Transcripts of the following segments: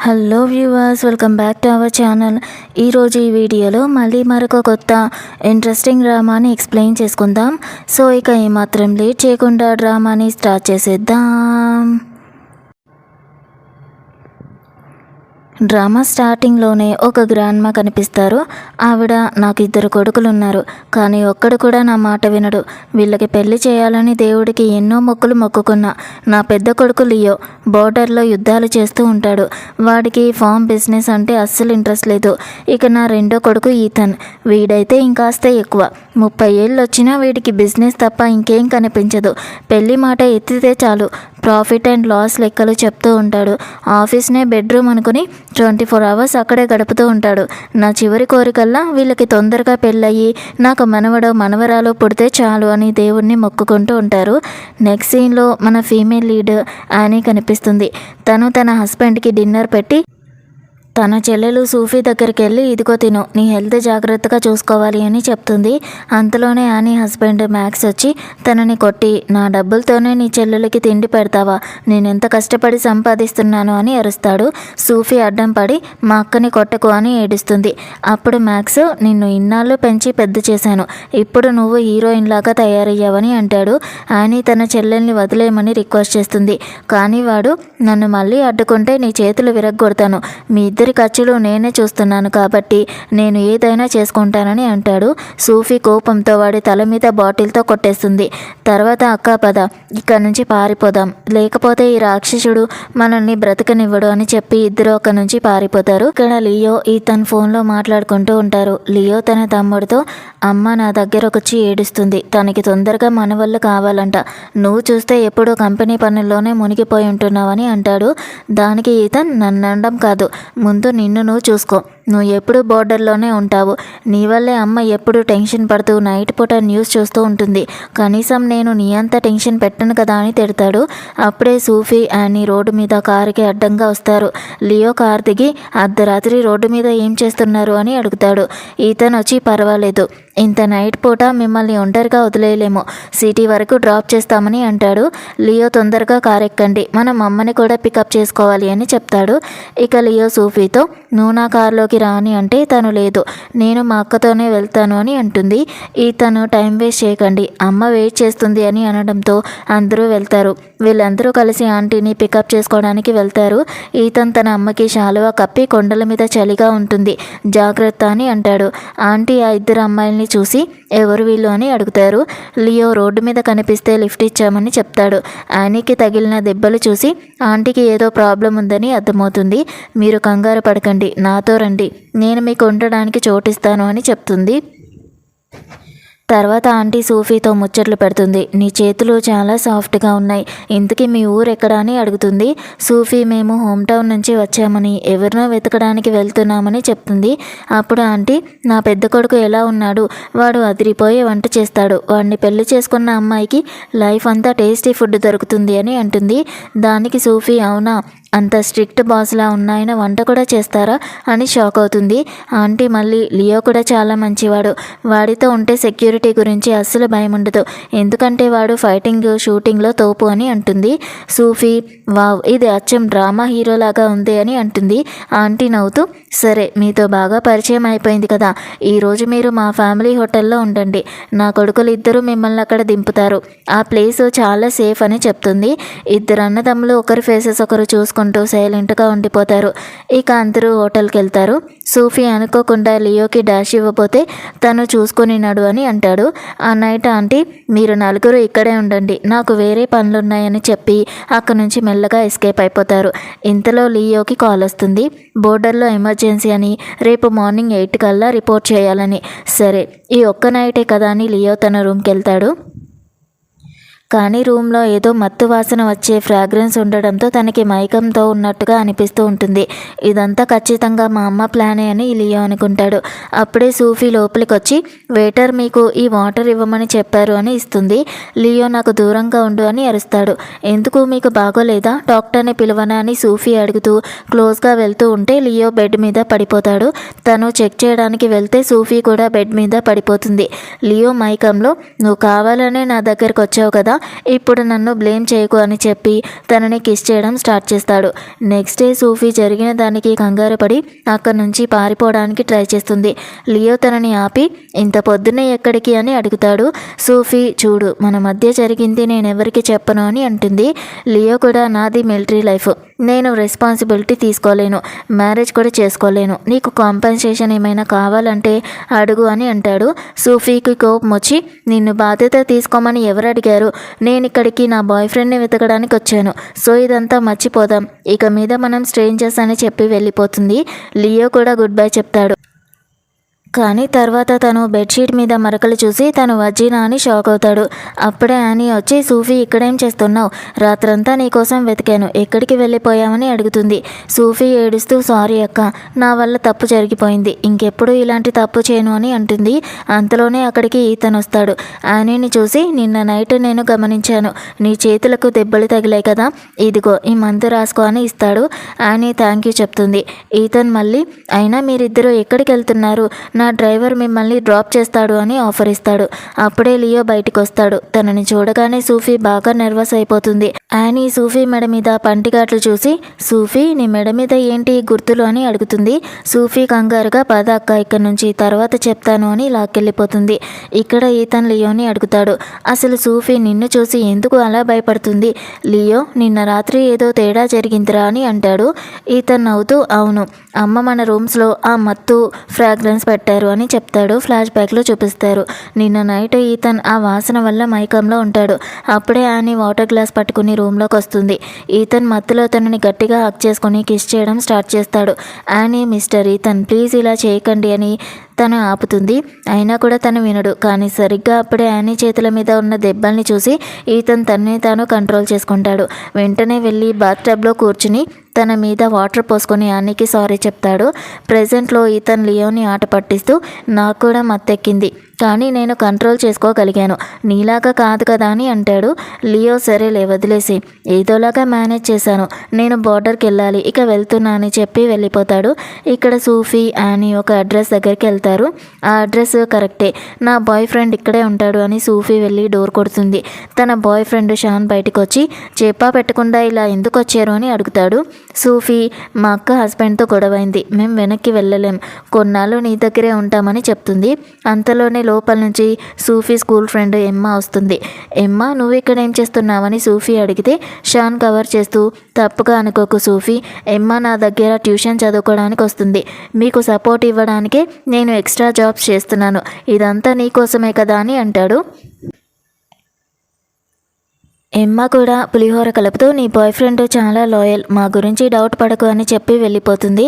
Hello viewers, welcome back to our channel. ఈరోజు ఈ వీడియోలో మళ్ళీ మరొక కొత్త ఇంట్రెస్టింగ్ డ్రామాని ఎక్స్ప్లెయిన్ చేసుకుందాం. సో ఇక ఏమాత్రం లేట్ చేయకుండా డ్రామాని స్టార్ట్ చేసేద్దాం. డ్రామా స్టార్టింగ్లోనే ఒక గ్రాండ్మా కనిపిస్తారు. ఆవిడ నాకు 2 కొడుకులు ఉన్నారు, కానీ ఒక్కడు కూడా నా మాట వినడు. వీళ్ళకి పెళ్లి చేయాలని దేవుడికి ఎన్నో మొక్కులు మొక్కుకున్నా. నా పెద్ద కొడుకు లియో బోర్డర్లో యుద్ధాలు చేస్తూ ఉంటాడు. వాడికి ఫామ్ బిజినెస్ అంటే అస్సలు ఇంట్రెస్ట్ లేదు. ఇక నా రెండో కొడుకు ఈథన్, వీడైతే ఇంకాస్త ఎక్కువ. 30 ఏళ్ళు వచ్చినా వీడికి బిజినెస్ తప్ప ఇంకేం కనిపించదు. పెళ్లి మాట ఎత్తితే చాలు ప్రాఫిట్ అండ్ లాస్ లెక్కలు చెప్తూ ఉంటాడు. ఆఫీస్నే బెడ్రూమ్ అనుకుని 24 అవర్స్ అక్కడే గడుపుతూ ఉంటాడు. నా చివరి కోరికల్లా వీళ్ళకి తొందరగా పెళ్ళయి నాకు మనవడో మనవరాలు పుడితే చాలు అని దేవుణ్ణి మొక్కుకుంటూ ఉంటారు. నెక్స్ట్ సీన్లో మన ఫీమేల్ లీడ్ యానీ కనిపిస్తుంది. తను తన హస్బెండ్కి డిన్నర్ పెట్టి తన చెల్లెలు సూఫీ దగ్గరికి వెళ్ళి ఇదిగో తిను, నీ హెల్త్ జాగ్రత్తగా చూసుకోవాలి అని చెప్తుంది. అంతలోనే యానీ హస్బెండ్ మ్యాక్స్ వచ్చి తనని కొట్టి, నా డబ్బులతోనే నీ చెల్లెలకి తిండి పెడతావా, నేనెంత కష్టపడి సంపాదిస్తున్నాను అని అరుస్తాడు. సూఫీ అడ్డం పడి మా అక్కని కొట్టకు అని ఏడుస్తుంది. అప్పుడు మ్యాక్స్, నిన్ను ఇన్నాళ్ళు పెంచి పెద్ద చేశాను, ఇప్పుడు నువ్వు హీరోయిన్ లాగా తయారయ్యావని అంటాడు. యానీ తన చెల్లెల్ని వదిలేయమని రిక్వెస్ట్ చేస్తుంది. కానీ వాడు, నన్ను మళ్ళీ అడ్డుకుంటే నీ చేతులు విరగ్గొడతాను, మీ ఇద్దరి ఖర్చులు నేనే చూస్తున్నాను కాబట్టి నేను ఏదైనా చేసుకుంటానని అంటాడు. సూఫీ కోపంతో వాడి తల మీద బాటిల్తో కొట్టేస్తుంది. తర్వాత అక్క పద, ఇక్కడ నుంచి పారిపోదాం, లేకపోతే ఈ రాక్షసుడు మనల్ని బ్రతకనివ్వడు అని చెప్పి ఇద్దరు అక్కడి నుంచి పారిపోతారు. ఇక్కడ లియో ఈథన్ ఫోన్లో మాట్లాడుకుంటూ ఉంటారు. లియో తన తమ్ముడితో, అమ్మ నా దగ్గరకు వచ్చి ఏడుస్తుంది, తనకి తొందరగా మన వల్ల కావాలంట, నువ్వు చూస్తే ఎప్పుడూ కంపెనీ పనుల్లోనే మునిగిపోయి ఉంటున్నావని అంటాడు. దానికి ఈథన్, నన్ను అనడం కాదు, ముందు నిన్ను నువ్వు చూసుకో, నువ్వు ఎప్పుడు బోర్డర్లోనే ఉంటావు, నీ వల్లే అమ్మ ఎప్పుడు టెన్షన్ పడుతూ నైట్ పూట న్యూస్ చూస్తూ ఉంటుంది, కనీసం నేను నీ అంత టెన్షన్ పెట్టను కదా అని తిడతాడు. అప్పుడే సూఫీ యానీ రోడ్డు మీద కారుకి అడ్డంగా వస్తారు. లియో కార్ దిగి అర్ధరాత్రి రోడ్డు మీద ఏం చేస్తున్నారు అని అడుగుతాడు. ఈతను వచ్చి, పర్వాలేదు, ఇంత నైట్ పూట మిమ్మల్ని ఒంటరిగా వదిలేయలేము, సిటీ వరకు డ్రాప్ చేస్తామని అంటాడు. లియో తొందరగా కార్ ఎక్కండి, మనం అమ్మని కూడా పికప్ చేసుకోవాలి అని చెప్తాడు. ఇక లియో సూఫీతో, నువ్వు నా కారులోకి రాని అంటే తను లేదు, నేను మా అక్కతోనే వెళ్తాను అని అంటుంది. ఈతను, టైం వేస్ట్ చేయకండి, అమ్మ వెయిట్ చేస్తుంది అని అనడంతో అందరూ వెళ్తారు. వీళ్ళందరూ కలిసి ఆంటీని పికప్ చేసుకోవడానికి వెళ్తారు. ఈతన్ తన అమ్మకి శాలువా కప్పి, కొండల మీద చలిగా ఉంటుంది, జాగ్రత్త అని అంటాడు. ఆంటీ ఆ ఇద్దరు అమ్మాయిల్ని చూసి ఎవరు వీళ్ళు అని అడుగుతారు. లియో రోడ్డు మీద కనిపిస్తే లిఫ్ట్ ఇచ్చామని చెప్తాడు. యానీకి తగిలిన దెబ్బలు చూసి ఆంటీకి ఏదో ప్రాబ్లం ఉందని అర్థమవుతుంది. మీరు కంగారు పడకండి, నాతో రండి, నేను మీకు ఉండడానికి చోటిస్తాను అని చెప్తుంది. తర్వాత ఆంటీ సూఫీతో ముచ్చట్లు పెడుతుంది. నీ చేతులు చాలా సాఫ్ట్గా ఉన్నాయి, ఇంతకీ మీ ఊరు ఎక్కడ అని అడుగుతుంది. సూఫీ, మేము హోమ్ టౌన్ నుంచి వచ్చామని, ఎవరినో వెతకడానికి వెళ్తున్నామని చెప్తుంది. అప్పుడు ఆంటీ, నా పెద్ద కొడుకు ఎలా ఉన్నాడు, వాడు అదిరిపోయే వంట చేస్తాడు, వాడిని పెళ్లి చేసుకున్న అమ్మాయికి లైఫ్ అంతా టేస్టీ ఫుడ్ దొరుకుతుంది అని అంటుంది. దానికి సూఫీ, అవునా, అంత స్ట్రిక్ట్ బాస్లా ఉన్నాయన వంట కూడా చేస్తారా అని షాక్ అవుతుంది. ఆంటీ మళ్ళీ, లియో కూడా చాలా మంచివాడు, వాడితో ఉంటే సెక్యూరిటీ గురించి అస్సలు భయం ఉండదు, ఎందుకంటే వాడు ఫైటింగ్ షూటింగ్లో తోపు అని అంటుంది. సూఫీ, వావ్, ఇది అచ్చం డ్రామా హీరోలాగా ఉంది అని అంటుంది. ఆంటీ నవ్వుతూ, సరే, మీతో బాగా పరిచయం అయిపోయింది కదా, ఈరోజు మీరు మా ఫ్యామిలీ హోటల్లో ఉండండి, నా కొడుకులు ఇద్దరు మిమ్మల్ని అక్కడ దింపుతారు, ఆ ప్లేస్ చాలా సేఫ్ అని చెప్తుంది. ఇద్దరు అన్నదమ్ములు ఒకరి ఫేసెస్ ఒకరు చూసుకుంటూ సైలెంట్గా ఉండిపోతారు. ఇక అందరూ హోటల్కి వెళ్తారు. సూఫీ అనుకోకుండా లియోకి డాష్ ఇవ్వబోతే తను చూసుకుని నడు అని అంటాడు. ఆ నైట్ ఆంటీ, మీరు నలుగురు ఇక్కడే ఉండండి, నాకు వేరే పనులున్నాయని చెప్పి అక్కడి నుంచి మెల్లగా ఎస్కేప్ అయిపోతారు. ఇంతలో లియోకి కాల్ వస్తుంది. బోర్డర్లో ఎమర్జెన్సీ అని, రేపు మార్నింగ్ 8 కల్లా రిపోర్ట్ చేయాలని. సరే, ఈ ఒక్క నైటే కదా అని లియో తన రూమ్కి వెళ్తాడు. కానీ రూమ్లో ఏదో మత్తు వాసన వచ్చే ఫ్రాగ్రెన్స్ ఉండడంతో తనకి మైకంతో ఉన్నట్టుగా అనిపిస్తూ ఉంటుంది. ఇదంతా ఖచ్చితంగా మా అమ్మ ప్లానే అని లియో అనుకుంటాడు. అప్పుడే సూఫీ లోపలికి వచ్చి, వెయిటర్ మీకు ఈ వాటర్ ఇవ్వమని చెప్పారు అని ఇస్తుంది. లియో, నాకు దూరంగా ఉండు అని అరుస్తాడు. ఎందుకు, మీకు బాగోలేదా, డాక్టర్ని పిలవనా అని సూఫీ అడుగుతూ క్లోజ్గా వెళ్తూ ఉంటే లియో బెడ్ మీద పడిపోతాడు. తను చెక్ చేయడానికి వెళ్తే సూఫీ కూడా బెడ్ మీద పడిపోతుంది. లియో మైకంలో, నువ్వు కావాలనే నా దగ్గరకు వచ్చావు కదా, ఇప్పుడు నన్ను బ్లేమ్ చేయకు అని చెప్పి తనని కిస్ చేయడం స్టార్ట్ చేస్తాడు. నెక్స్ట్ డే సూఫీ జరిగిన దానికి కంగారు పడి అక్కడి నుంచి పారిపోవడానికి ట్రై చేస్తుంది. లియో తనని ఆపి ఇంత పొద్దున్నే ఎక్కడికి అని అడుగుతాడు. సూఫీ చూడు మన మధ్య జరిగింది నేనెవరికి చెప్పను అని అంటుంది. లియో కూడా నాది మిలిటరీ లైఫ్, నేను రెస్పాన్సిబిలిటీ తీసుకోలేను, మ్యారేజ్ కూడా చేసుకోలేను, నీకు కాంపెన్సేషన్ ఏమైనా కావాలంటే అడుగు అని అంటాడు. సూఫీకి కోపం వచ్చి నిన్ను బాధ్యత తీసుకోమని ఎవరు అడిగారు, నేను ఇక్కడికి నా బాయ్ ఫ్రెండ్ని వెతకడానికి వచ్చాను, సో ఇదంతా మర్చిపోదాం, ఇక మీద మనం స్ట్రేంజర్స్ అని చెప్పి వెళ్ళిపోతుంది. లియో కూడా గుడ్ బై చెప్తాడు. కానీ తర్వాత తను బెడ్షీట్ మీద మరకలు చూసి తను వజ్జినా అని షాక్ అవుతాడు. అప్పుడే యానీ వచ్చి సూఫీ ఇక్కడేం చేస్తున్నావు, రాత్రంతా నీకోసం వెతికాను, ఎక్కడికి వెళ్ళిపోయామని అడుగుతుంది. సూఫీ ఏడుస్తూ సారీ అక్క, నా వల్ల తప్పు జరిగిపోయింది, ఇంకెప్పుడు ఇలాంటి తప్పు చేయను అని అంటుంది. అంతలోనే అక్కడికి ఈతన్ వస్తాడు. యానీని చూసి నిన్న నైట్ నేను గమనించాను, నీ చేతులకు దెబ్బలు తగిలాయి కదా, ఇదిగో ఈ మందు రాసుకో అని ఇస్తాడు. యానీ థ్యాంక్ యూ చెప్తుంది. ఈతన్ మళ్ళీ అయినా మీరిద్దరూ ఎక్కడికి వెళ్తున్నారు, నా డ్రైవర్ మిమ్మల్ని డ్రాప్ చేస్తాడు అని ఆఫర్ ఇస్తాడు. అప్పుడే లియో బయటికి వస్తాడు. తనని చూడగానే సూఫీ బాగా నర్వస్ అయిపోతుంది. యానీ సూఫీ మెడ మీద పంటిగాట్లు చూసి సూఫీ నీ మెడ మీద ఏంటి గుర్తులు అని అడుగుతుంది. సూఫీ కంగారుగా పద అక్క ఇక్కడి నుంచి, తర్వాత చెప్తాను అని లాక్కెళ్ళిపోతుంది. ఇక్కడ ఈతన్ లియోని అడుగుతాడు, అసలు సూఫీ నిన్ను చూసి ఎందుకు అలా భయపడుతుంది, లియో నిన్న రాత్రి ఏదో తేడా జరిగిందిరా అని అంటాడు. ఈతన్ నవ్వుతూ అవును, అమ్మ మన రూమ్స్లో ఆ మత్తు ఫ్రాగ్రెన్స్ పెట్టారు అని చెప్తాడు. ఫ్లాష్ బ్యాక్లో చూపిస్తారు. నిన్న నైట్ ఈతన్ ఆ వాసన వల్ల మైకంలో ఉంటాడు. అప్పుడే యానీ వాటర్ గ్లాస్ పట్టుకుని రూమ్లోకి వస్తుంది. ఈతన్ మత్తులో తనని గట్టిగా హక్ చేసుకుని కిస్ చేయడం స్టార్ట్ చేస్తాడు. యానీ మిస్టర్ ఈతన్ ప్లీజ్ ఇలా చేయకండి అని తను ఆపుతుంది. అయినా కూడా తను వినడు. కానీ సరిగ్గా అప్పుడే యానీ చేతుల మీద ఉన్న దెబ్బల్ని చూసి ఈతన్ తనని తాను కంట్రోల్ చేసుకుంటాడు. వెంటనే వెళ్ళి బాత్ టబ్లో కూర్చుని తన మీద వాటర్ పోసుకొని యానీకి సారీ చెప్తాడు. ప్రెజెంట్లో ఈతన్ లియోని ఆట పట్టిస్తూ నాకు కూడా మత్తెక్కింది, కానీ నేను కంట్రోల్ చేసుకోగలిగాను, నీలాగా కాదు కదా అని అంటాడు. లియో సరేలే వదిలేసి, ఏదోలాగా మేనేజ్ చేశాను, నేను బార్డర్కి వెళ్ళాలి, ఇక వెళ్తున్నా అని చెప్పి వెళ్ళిపోతాడు. ఇక్కడ సూఫీ యానీ ఒక అడ్రస్ దగ్గరికి వెళ్తారు. ఆ అడ్రస్ కరెక్టే, నా బాయ్ ఫ్రెండ్ ఇక్కడే ఉంటాడు అని సూఫీ వెళ్ళి డోర్ కొడుతుంది. తన బాయ్ ఫ్రెండ్ షాన్ బయటకు వచ్చి చెప్పా పెట్టకుండా ఇలా ఎందుకు వచ్చారు అని అడుగుతాడు. సూఫీ మా అక్క హస్బెండ్తో గొడవైంది, మేము వెనక్కి వెళ్ళలేం, కొన్నాళ్ళు నీ దగ్గరే ఉంటామని చెప్తుంది. అంతలోనే లోపల నుంచి సూఫీ స్కూల్ ఫ్రెండ్ ఎమ్మా వస్తుంది. ఎమ్మా నువ్వు ఇక్కడ ఏం చేస్తున్నావని సూఫీ అడిగితే షాన్ కవర్ చేస్తూ తప్పుగా అనుకోకు సూఫీ, ఎమ్మా నా దగ్గర ట్యూషన్ చదువుకోవడానికి వస్తుంది, మీకు సపోర్ట్ ఇవ్వడానికే నేను ఎక్స్ట్రా జాబ్స్ చేస్తున్నాను, ఇదంతా నీకోసమే కదా అని అంటాడు. ఎమ్మ కూడా పులిహోర కలుపుతూ నీ బాయ్ ఫ్రెండ్ చాలా లాయల్, మా గురించి డౌట్ పడకు అని చెప్పి వెళ్ళిపోతుంది.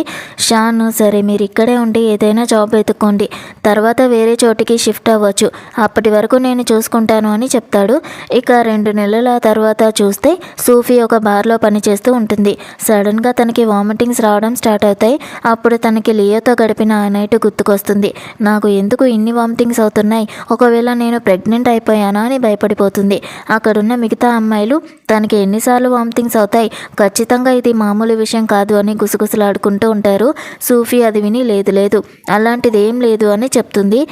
షాన్ సరే మీరు ఇక్కడే ఉండి ఏదైనా జాబ్ వెతుక్కోండి, తర్వాత వేరే చోటికి షిఫ్ట్ అవ్వచ్చు, అప్పటి వరకు నేను చూసుకుంటాను అని చెప్తాడు. ఇక 2 నెలల తర్వాత చూస్తే సూఫీ ఒక బార్లో పనిచేస్తూ ఉంటుంది. సడన్గా తనకి వామిటింగ్స్ రావడం స్టార్ట్ అవుతాయి. అప్పుడు తనకి లియోతో గడిపిన ఆ నైట్ గుర్తుకొస్తుంది. నాకు ఎందుకు ఇన్ని వామిటింగ్స్ అవుతున్నాయి, ఒకవేళ నేను ప్రెగ్నెంట్ అయిపోయానా అని భయపడిపోతుంది. అక్కడున్న మిగతా అమ్మాయిలు తనకి ఎన్నిసార్లు వామిటింగ్స్ అవుతాయి, ఖచ్చితంగా ఇది మామూలు విషయం కాదు అని గుసగుసలాడుకుంటూ ఉంటారు. సూఫీ అది విని లేదు లేదు అలాంటిది ఏం లేదు అని చెప్తుంది.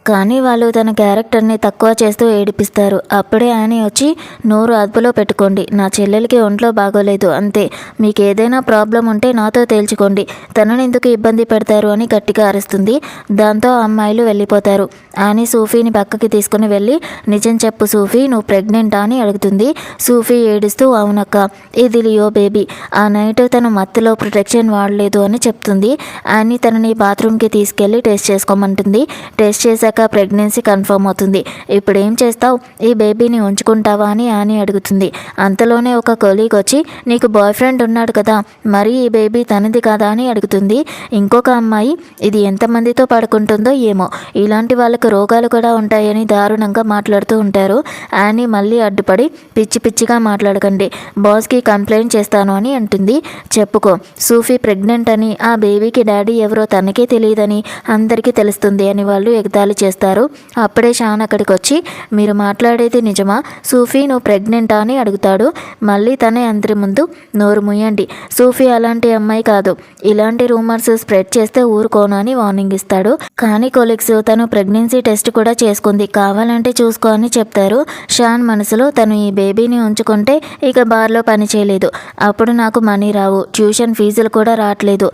కానీ వాళ్ళు తన క్యారెక్టర్ని తక్కువ చేస్తూ ఏడిపిస్తారు. అప్పుడే యానీ వచ్చి నోరు అదుపులో పెట్టుకోండి, నా చెల్లెలకి ఒంట్లో బాగోలేదు అంతే, మీకు ఏదైనా ప్రాబ్లం ఉంటే నాతో తేల్చుకోండి, తనని ఎందుకు ఇబ్బంది పెడతారు అని గట్టిగా అరుస్తుంది. దాంతో అమ్మాయిలు వెళ్ళిపోతారు. యానీ సూఫీని పక్కకి తీసుకుని వెళ్ళి నిజం చెప్పు సూఫీ, నువ్వు ప్రెగ్నెంటా అని అడుగుతుంది. సూఫీ ఏడుస్తూ అవునక్క, ఇది లియో బేబీ, ఆ నైట్ తను మత్తులో ప్రొటెక్షన్ వాడలేదు అని చెప్తుంది. యానీ తనని బాత్రూమ్కి తీసుకెళ్ళి టెస్ట్ చేసుకోమంటుంది. టెస్ట్ చేశాక ప్రెగ్నెన్సీ కన్ఫర్మ్ అవుతుంది. ఇప్పుడు ఏం చేస్తావు, ఈ బేబీని ఉంచుకుంటావా అని యానీ అడుగుతుంది. అంతలోనే ఒక కొలీగ్ వచ్చి నీకు బాయ్ ఫ్రెండ్ ఉన్నాడు కదా, మరి ఈ బేబీ తనది కదా అని అడుగుతుంది. ఇంకొక అమ్మాయి ఇది ఎంతమందితో పడుకుంటుందో ఏమో, ఇలాంటి వాళ్ళకు రోగాలు కూడా ఉంటాయని దారుణంగా మాట్లాడుతూ ఉంటారు. యానీ మళ్ళీ అడ్డుపడి పిచ్చి పిచ్చిగా మాట్లాడకండి, బాస్కి కంప్లైంట్ చేస్తాను అని అంటుంది. చెప్పుకో, సూఫీ ప్రెగ్నెంట్ అని, ఆ బేబీకి డాడీ ఎవరో తనకే తెలియదని అందరికీ తెలుస్తుంది అని వాళ్ళు ఎగతాళి చేస్తారు. చేస్తారు. అప్పుడే షాన్ అక్కడికి వచ్చి, మీరు మాట్లాడేది నిజమా? సూఫీ నువ్వు ప్రెగ్నెంటా అని అడుగుతాడు. మళ్ళీ తనే అందరి ముందు, నోరు ముయ్యండి, సూఫీ అలాంటి అమ్మాయి కాదు, ఇలాంటి రూమర్స్ స్ప్రెడ్ చేస్తే ఊరుకోను అని వార్నింగ్ ఇస్తాడు. కానీ కొలీగ్స్ తను ప్రెగ్నెన్సీ టెస్ట్ కూడా చేసుకుంది, కావాలంటే చూసుకో అని చెప్తారు. షాన్ మనసులో తను ఈ బేబీని ఉంచుకుంటే ఇక బార్లో పని చేయలేదు, అప్పుడు నాకు మనీ రావు, ట్యూషన్ ఫీజులు కూడా రావట్లేదు,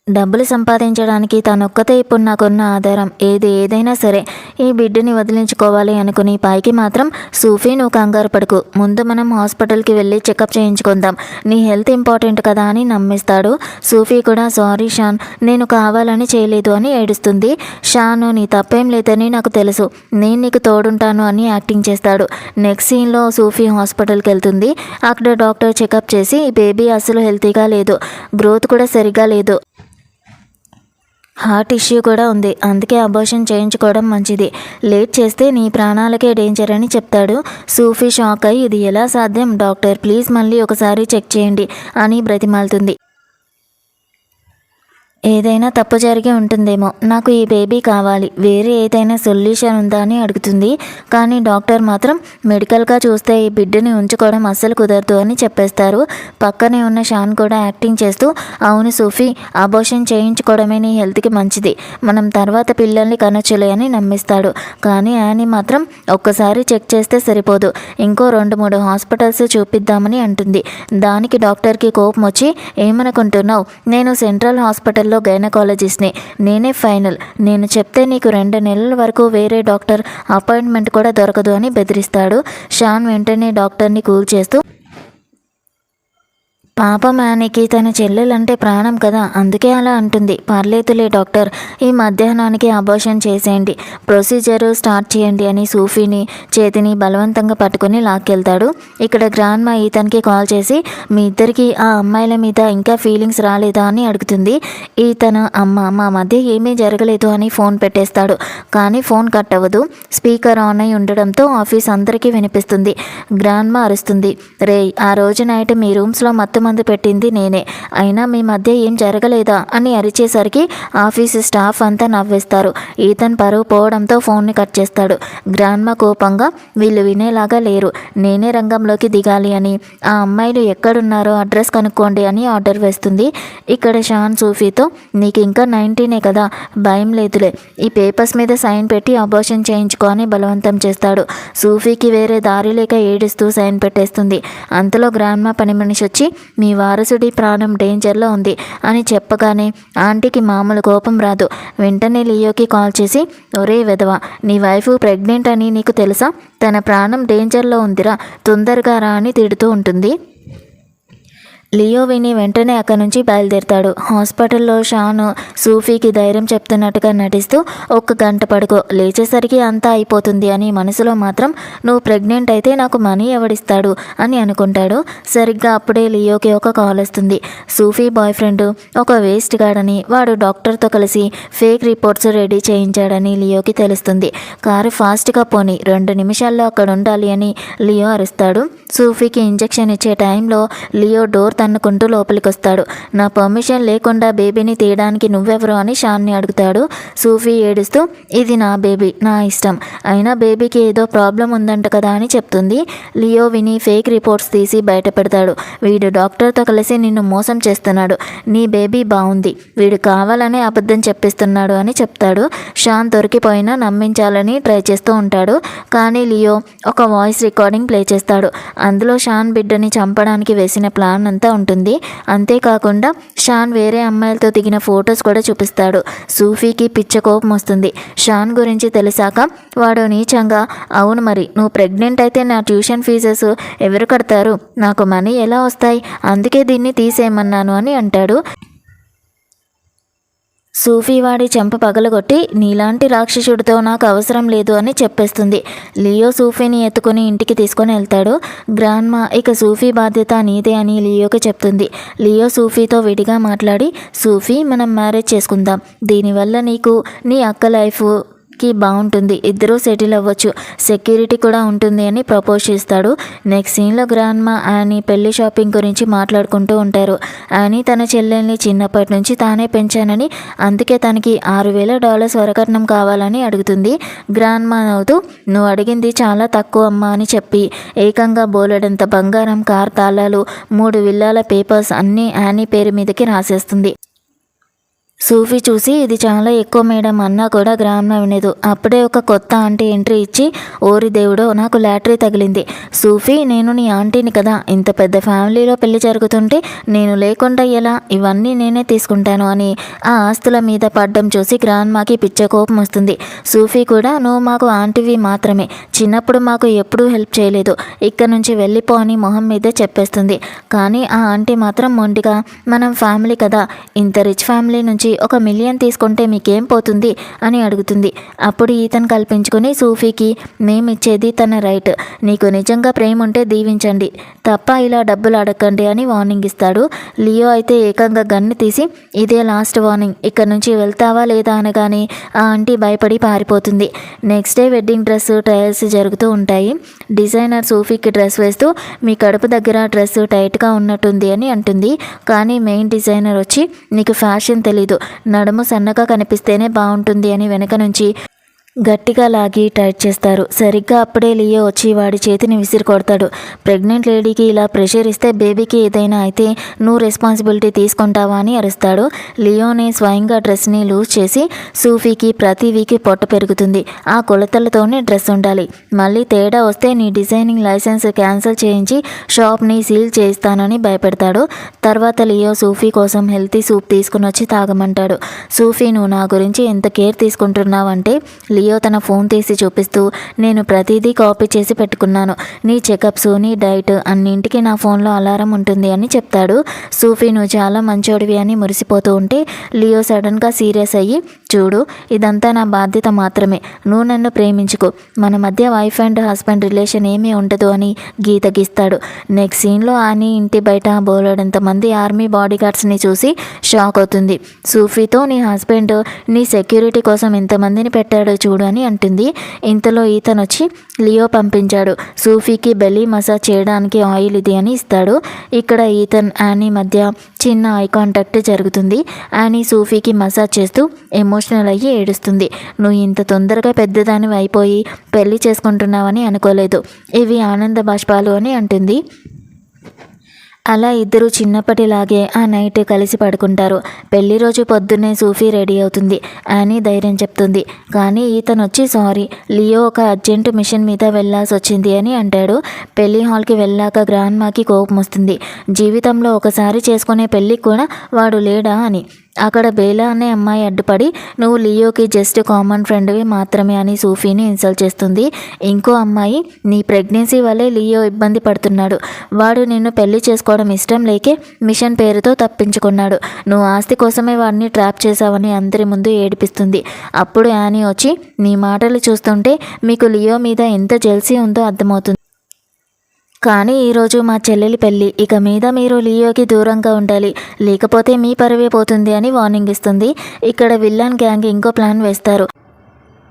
డబ్బులు సంపాదించడానికి తనొక్కతే ఇప్పుడు నాకున్న ఆధారం, ఏదైనా సరే ఈ బిడ్డని వదిలించుకోవాలి అనుకుని పైకి మాత్రం, సూఫీ నువ్వు కంగారు పడుకు, ముందు మనం హాస్పిటల్కి వెళ్ళి చెకప్ చేయించుకుందాం, నీ హెల్త్ ఇంపార్టెంట్ కదా అని నమ్మిస్తాడు. సూఫీ కూడా సారీ షాన్, నేను కావాలని చేయలేదు అని ఏడుస్తుంది. షాను నీ తప్పేం లేదని నాకు తెలుసు, నేను నీకు తోడుంటాను అని యాక్టింగ్ చేస్తాడు. నెక్స్ట్ సీన్లో సూఫీ హాస్పిటల్కి వెళ్తుంది. అక్కడ డాక్టర్ చెకప్ చేసి ఈ బేబీ అసలు హెల్తీగా లేదు, గ్రోత్ కూడా సరిగా లేదు, హార్ట్ ఇష్యూ కూడా ఉంది, అందుకే అబార్షన్ చేయించుకోవడం మంచిది, లేట్ చేస్తే నీ ప్రాణాలకే డేంజర్ అని చెప్తాడు. సూఫీ షాక్ అయ్యి ఇది ఎలా సాధ్యం డాక్టర్, ప్లీజ్ మళ్ళీ ఒకసారి చెక్ చేయండి అని బ్రతిమాలుతుంది. ఏదైనా తప్పు జరిగి ఉంటుందేమో, నాకు ఈ బేబీ కావాలి, వేరే ఏదైనా సొల్యూషన్ ఉందా అని అడుగుతుంది. కానీ డాక్టర్ మాత్రం మెడికల్గా చూస్తే ఈ బిడ్డని ఉంచుకోవడం అస్సలు కుదరదు అని చెప్పేస్తారు. పక్కనే ఉన్న షాన్ కూడా యాక్టింగ్ చేస్తూ, అవును సూఫీ, అబార్షన్ చేయించుకోవడమే నీ హెల్త్కి మంచిది, మనం తర్వాత పిల్లల్ని కనొచ్చులే అని నమ్మిస్తాడు. కానీ యానీ మాత్రం ఒక్కసారి చెక్ చేస్తే సరిపోదు, ఇంకో 2-3 హాస్పిటల్స్ చూపిద్దామని అంటుంది. దానికి డాక్టర్కి కోపం వచ్చి, ఏమనుకుంటున్నావు, నేను సెంట్రల్ హాస్పిటల్లో గైనకాలజిస్ట్ని, నేనే ఫైనల్, నేను చెప్తే నీకు 2 నెలల వరకు వేరే డాక్టర్ అపాయింట్మెంట్ కూడా దొరకదు అని బెదిరిస్తాడు. షాన్ వెంటనే డాక్టర్ని కూల్ చేస్తూ, పాపం యానికి తన చెల్లెలంటే ప్రాణం కదా, అందుకే అలా అంటుంది, పర్లేదులే డాక్టర్, ఈ మధ్యాహ్నానికి అబార్షన్ చేసేయండి, ప్రొసీజర్ స్టార్ట్ చేయండి అని సూఫీని చేతిని బలవంతంగా పట్టుకుని లాక్కెళ్తాడు. ఇక్కడ గ్రాండ్ మా ఈతన్కి కాల్ చేసి, మీ ఇద్దరికి ఆ అమ్మాయిల మీద ఇంకా ఫీలింగ్స్ రాలేదా అని అడుగుతుంది. ఈతను, అమ్మ మా మధ్య ఏమీ జరగలేదు అని ఫోన్ పెట్టేస్తాడు. కానీ ఫోన్ కట్ అవ్వదు, స్పీకర్ ఆన్ అయి ఉండడంతో ఆఫీస్ అందరికీ వినిపిస్తుంది. గ్రాండ్ మా అరుస్తుంది, రే ఆ రోజు నైట్ మీ రూమ్స్లో మొత్తం మంది పెట్టింది నేనే, అయినా మీ మధ్య ఏం జరగలేదా అని అరిచేసరికి ఆఫీసు స్టాఫ్ అంతా నవ్వేస్తారు. ఈతన్ పరువు పోవడంతో ఫోన్ని కట్ చేస్తాడు. గ్రాండ్మా కోపంగా, వీళ్ళు వినేలాగా లేరు, నేనే రంగంలోకి దిగాలి అని, ఆ అమ్మాయిలు ఎక్కడున్నారో అడ్రస్ కనుక్కోండి అని ఆర్డర్ వేస్తుంది. ఇక్కడ షాన్ సూఫీతో, నీకు ఇంకా 19 కదా, భయం లేదులే, ఈ పేపర్స్ మీద సైన్ పెట్టి అబార్షన్ చేయించుకో అని బలవంతం చేస్తాడు. సూఫీకి వేరే దారి లేక ఏడుస్తూ సైన్ పెట్టేస్తుంది. అంతలో గ్రాండ్మా పని మనిషి వచ్చి, మీ వారసుడి ప్రాణం డేంజర్లో ఉంది అని చెప్పగానే ఆంటీకి మామూలు కోపం రాదు. వెంటనే లియోకి కాల్ చేసి, ఒరే వెధవా, నీ వైఫ్ ప్రెగ్నెంట్ అని నీకు తెలుసా, తన ప్రాణం డేంజర్లో ఉందిరా, తొందరగా రా అని తిడుతూ ఉంటుంది. లియో విని వెంటనే అక్కడి నుంచి బయలుదేరుతాడు. హాస్పిటల్లో షాను సూఫీకి ధైర్యం చెప్తున్నట్టుగా నటిస్తూ, 1 గంట పడుకో, లేచేసరికి అంతా అయిపోతుంది అని మనసులో మాత్రం, నువ్వు ప్రెగ్నెంట్ అయితే నాకు మనీ ఎవడిస్తాడు అని అనుకుంటాడు. సరిగ్గా అప్పుడే లియోకి ఒక కాల్ వస్తుంది. సూఫీ బాయ్ ఫ్రెండ్ ఒక వేస్ట్ గాడని, వాడు డాక్టర్తో కలిసి ఫేక్ రిపోర్ట్స్ రెడీ చేయించాడని లియోకి తెలుస్తుంది. కారు ఫాస్ట్గా పోని, 2 నిమిషాల్లో అక్కడ ఉండాలి అని లియో అరుస్తాడు. సూఫీకి ఇంజెక్షన్ ఇచ్చే టైంలో లియో డోర్ తన్నుకుంటూ లోపలికి వస్తాడు. నా పర్మిషన్ లేకుండా బేబీని తీయడానికి నువ్వెవరు అని షాన్ని అడుగుతాడు. సూఫీ ఏడుస్తూ, ఇది నా బేబీ, నా ఇష్టం, అయినా బేబీకి ఏదో ప్రాబ్లం ఉందంట కదా అని చెప్తుంది. లియో విని ఫేక్ రిపోర్ట్స్ తీసి బయట పెడతాడు. వీడు డాక్టర్తో కలిసి నిన్ను మోసం చేస్తున్నాడు, నీ బేబీ బాగుంది, వీడు కావాలనే అబద్ధం చెప్పిస్తున్నాడు అని చెప్తాడు. షాన్ దొరికిపోయినా నమ్మించాలని ట్రై చేస్తూ ఉంటాడు. కానీ లియో ఒక వాయిస్ రికార్డింగ్ ప్లే చేస్తాడు. అందులో షాన్ బిడ్డని చంపడానికి వేసిన ప్లాన్ అంతా ఉంటుంది. అంతేకాకుండా షాన్ వేరే అమ్మాయిలతో దిగిన ఫొటోస్ కూడా చూపిస్తాడు. సూఫీకి పిచ్చ కోపం వస్తుంది. షాన్ గురించి తెలిసాక వాడు నీచంగా, అవును మరి నువ్వు ప్రెగ్నెంట్ అయితే నా ట్యూషన్ ఫీజెస్ ఎవరు కడతారు, నాకు మనీ ఎలా వస్తాయి, అందుకే దీన్ని తీసేయమన్నాను అని అంటాడు. సూఫీ వాడి చెంప పగలగొట్టి, నీలాంటి రాక్షసుడితో నాకు అవసరం లేదు అని చెప్పేస్తుంది. లియో సూఫీని ఎత్తుకుని ఇంటికి తీసుకొని వెళ్తాడు. గ్రాండ్మా ఇక సూఫీ బాధ్యత నీదే అని లియోకి చెప్తుంది. లియో సూఫీతో విడిగా మాట్లాడి, సూఫీ మనం మ్యారేజ్ చేసుకుందాం, దీనివల్ల నీకు నీ అక్క లైఫ్ బాగుంటుంది, ఇద్దరూ సెటిల్ అవ్వచ్చు, సెక్యూరిటీ కూడా ఉంటుంది అని ప్రపోజ్ చేస్తాడు. నెక్స్ట్ సీన్లో గ్రాండ్ మా యానీ పెళ్లి షాపింగ్ గురించి మాట్లాడుకుంటూ ఉంటారు. యానీ తన చెల్లెల్ని చిన్నప్పటి నుంచి తానే పెంచానని, అందుకే తనకి $6,000 వరకట్నం కావాలని అడుగుతుంది. గ్రాండ్ మా నవ్వుతూ నువ్వు అడిగింది చాలా తక్కువ అమ్మా అని చెప్పి ఏకంగా బోలెడంత బంగారం, కార్ తాళాలు, 3 విల్లాల పేపర్స్ అన్నీ యానీ పేరు మీదకి రాసేస్తుంది. సూఫీ చూసి ఇది చాలా ఎక్కువ మేడం అన్నా కూడా గ్రామ్న వినదు. అప్పుడే ఒక కొత్త ఆంటీ ఎంట్రీ ఇచ్చి ఓరి దేవుడో నాకు లాటరీ తగిలింది. సూఫీ, నేను నీ ఆంటీని కదా, ఇంత పెద్ద ఫ్యామిలీలో పెళ్లి జరుగుతుంటే నేను లేకుండా ఎలా, ఇవన్నీ నేనే తీసుకుంటాను అని ఆ ఆస్తుల మీద పడ్డం చూసి గ్రాండ్మాకి పిచ్చ కోపం వస్తుంది. సూఫీ కూడా నువ్వు మాకు ఆంటీవి మాత్రమే, చిన్నప్పుడు మాకు ఎప్పుడూ హెల్ప్ చేయలేదు, ఇక్కడ నుంచి వెళ్ళిపో అని మొహం మీదే చెప్పేస్తుంది. కానీ ఆ ఆంటీ మాత్రం మొండిగా మనం ఫ్యామిలీ కదా, ఇంత రిచ్ ఫ్యామిలీ నుంచి $1 మిలియన్ తీసుకుంటే మీకేం పోతుంది అని అడుగుతుంది. అప్పుడు ఈతన్ కల్పించుకొని సూఫీకి మేమిచ్చేది తన రైట్, నీకు నిజంగా ప్రేమ ఉంటే దీవించండి తప్ప ఇలా డబ్బులు అడగండి అని వార్నింగ్ ఇస్తాడు. లియో అయితే ఏకంగా గన్ను తీసి ఇదే లాస్ట్ వార్నింగ్, ఇక్కడ నుంచి వెళ్తావా లేదా అనగానే ఆ ఆంటీ భయపడి పారిపోతుంది. Next day wedding dress trials జరుగుతూ ఉంటాయి. డిజైనర్ సూఫీకి డ్రెస్ వేస్తూ మీ కడుపు దగ్గర డ్రెస్ టైట్గా ఉన్నట్టుంది అని అంటుంది. కానీ మెయిన్ డిజైనర్ వచ్చి నీకు ఫ్యాషన్ తెలీదు, నడుము సన్నగా కనిపిస్తేనే బాగుంటుంది అని వెనక నుంచి గట్టిగా లాగి టైట్ చేస్తారు. సరిగ్గా అప్పుడే లియో వచ్చి వాడి చేతిని విసిరి కొడతాడు. ప్రెగ్నెంట్ లేడీకి ఇలా ప్రెషర్ ఇస్తే బేబీకి ఏదైనా అయితే నువ్వు రెస్పాన్సిబిలిటీ తీసుకుంటావా అని అరుస్తాడు. లియోనే స్వయంగా డ్రెస్ని లూజ్ చేసి సూఫీకి ప్రతి వీక్ పొట్ట పెరుగుతుంది, ఆ కొలతలతోనే డ్రెస్ ఉండాలి, మళ్ళీ తేడా వస్తే నీ డిజైనింగ్ లైసెన్స్ క్యాన్సిల్ చేయించి షాప్ని సీల్ చేస్తానని భయపెడతాడు. తర్వాత లియో సూఫీ కోసం హెల్తీ సూప్ తీసుకుని వచ్చి తాగమంటాడు. సూఫీ నువ్వు నా గురించి ఎంత కేర్ తీసుకుంటున్నావంటే లియో తన ఫోన్ తీసి చూపిస్తూ నేను ప్రతిదీ కాపీ చేసి పెట్టుకున్నాను, నీ చెకప్స్, నీ డైట్ అన్నింటికి నా ఫోన్లో అలారం ఉంటుంది అని చెప్తాడు. సూఫీ నువ్వు చాలా మంచోడివి అని మురిసిపోతూ ఉంటే లియో సడన్గా సీరియస్ అయ్యి చూడు ఇదంతా నా బాధ్యత మాత్రమే, నువ్వు నన్ను ప్రేమించుకో, మన మధ్య వైఫ్ అండ్ హస్బెండ్ రిలేషన్ ఏమీ ఉండదు అని గీత గీస్తాడు. నెక్స్ట్ సీన్లో ఆని ఇంటి బయట బోలెడంత మంది ఆర్మీ బాడీగార్డ్స్ని చూసి షాక్ అవుతుంది. సూఫీతో నీ హస్బెండ్ నీ సెక్యూరిటీ కోసం ఎంతమందిని పెట్టాడో చూడు అని అంటుంది. ఇంతలో ఈతన్ వచ్చి లియో పంపించాడు, సూఫీకి బెల్లీ మసాజ్ చేయడానికి ఆయిల్ ఇది అని ఇస్తాడు. ఇక్కడ ఈతన్ యానీ మధ్య చిన్న ఐ కాంటాక్ట్ జరుగుతుంది. యానీ సూఫీకి మసాజ్ చేస్తూ ఎమోషనల్ అయ్యి ఏడుస్తుంది. నువ్వు ఇంత తొందరగా పెద్దదానివి అయిపోయి పెళ్లి చేసుకుంటున్నావని అనుకోలేదు, ఇవి ఆనంద బాష్పాలు అని అంటుంది. అలా ఇద్దరు చిన్నప్పటిలాగే ఆ నైట్ కలిసి పడుకుంటారు. పెళ్లి రోజు పొద్దున్నే సూఫీ రెడీ అవుతుంది. యానీ ధైర్యం చెప్తుంది. కానీ ఈతను వచ్చి సారీ, లియో ఒక అర్జెంటు మిషన్ మీద వెళ్ళాల్సి వచ్చింది అని అంటాడు. పెళ్లి హాల్కి వెళ్ళాక గ్రాండ్మాకి కోపం వస్తుంది. జీవితంలో ఒకసారి చేసుకునే పెళ్ళికి కూడా వాడు లేడా అని. అక్కడ బేలా అనే అమ్మాయి అడ్డుపడి నువ్వు లియోకి జస్ట్ కామన్ ఫ్రెండ్వి మాత్రమే అని సూఫీని ఇన్సల్ట్ చేస్తుంది. ఇంకో అమ్మాయి నీ ప్రెగ్నెన్సీ వల్లే లియో ఇబ్బంది పడుతున్నాడు, వాడు నిన్ను పెళ్లి చేసుకోవడం ఇష్టం లేకే మిషన్ పేరుతో తప్పించుకున్నాడు, నువ్వు ఆస్తి కోసమే వాడిని ట్రాప్ చేశావని అందరి ముందు ఏడిపిస్తుంది. అప్పుడు యానీ వచ్చి నీ మాటలు చూస్తుంటే మీకు లియో మీద ఎంత జెల్సీ ఉందో అర్థమవుతుంది, కానీ ఈరోజు మా చెల్లెలి పెళ్ళి, ఇక మీద మీరు లియోకి దూరంగా ఉండాలి, లేకపోతే మీ పరువే పోతుంది అని వార్నింగ్ ఇస్తుంది. ఇక్కడ విల్లన్ గ్యాంగ్ ఇంకో ప్లాన్ వేస్తారు.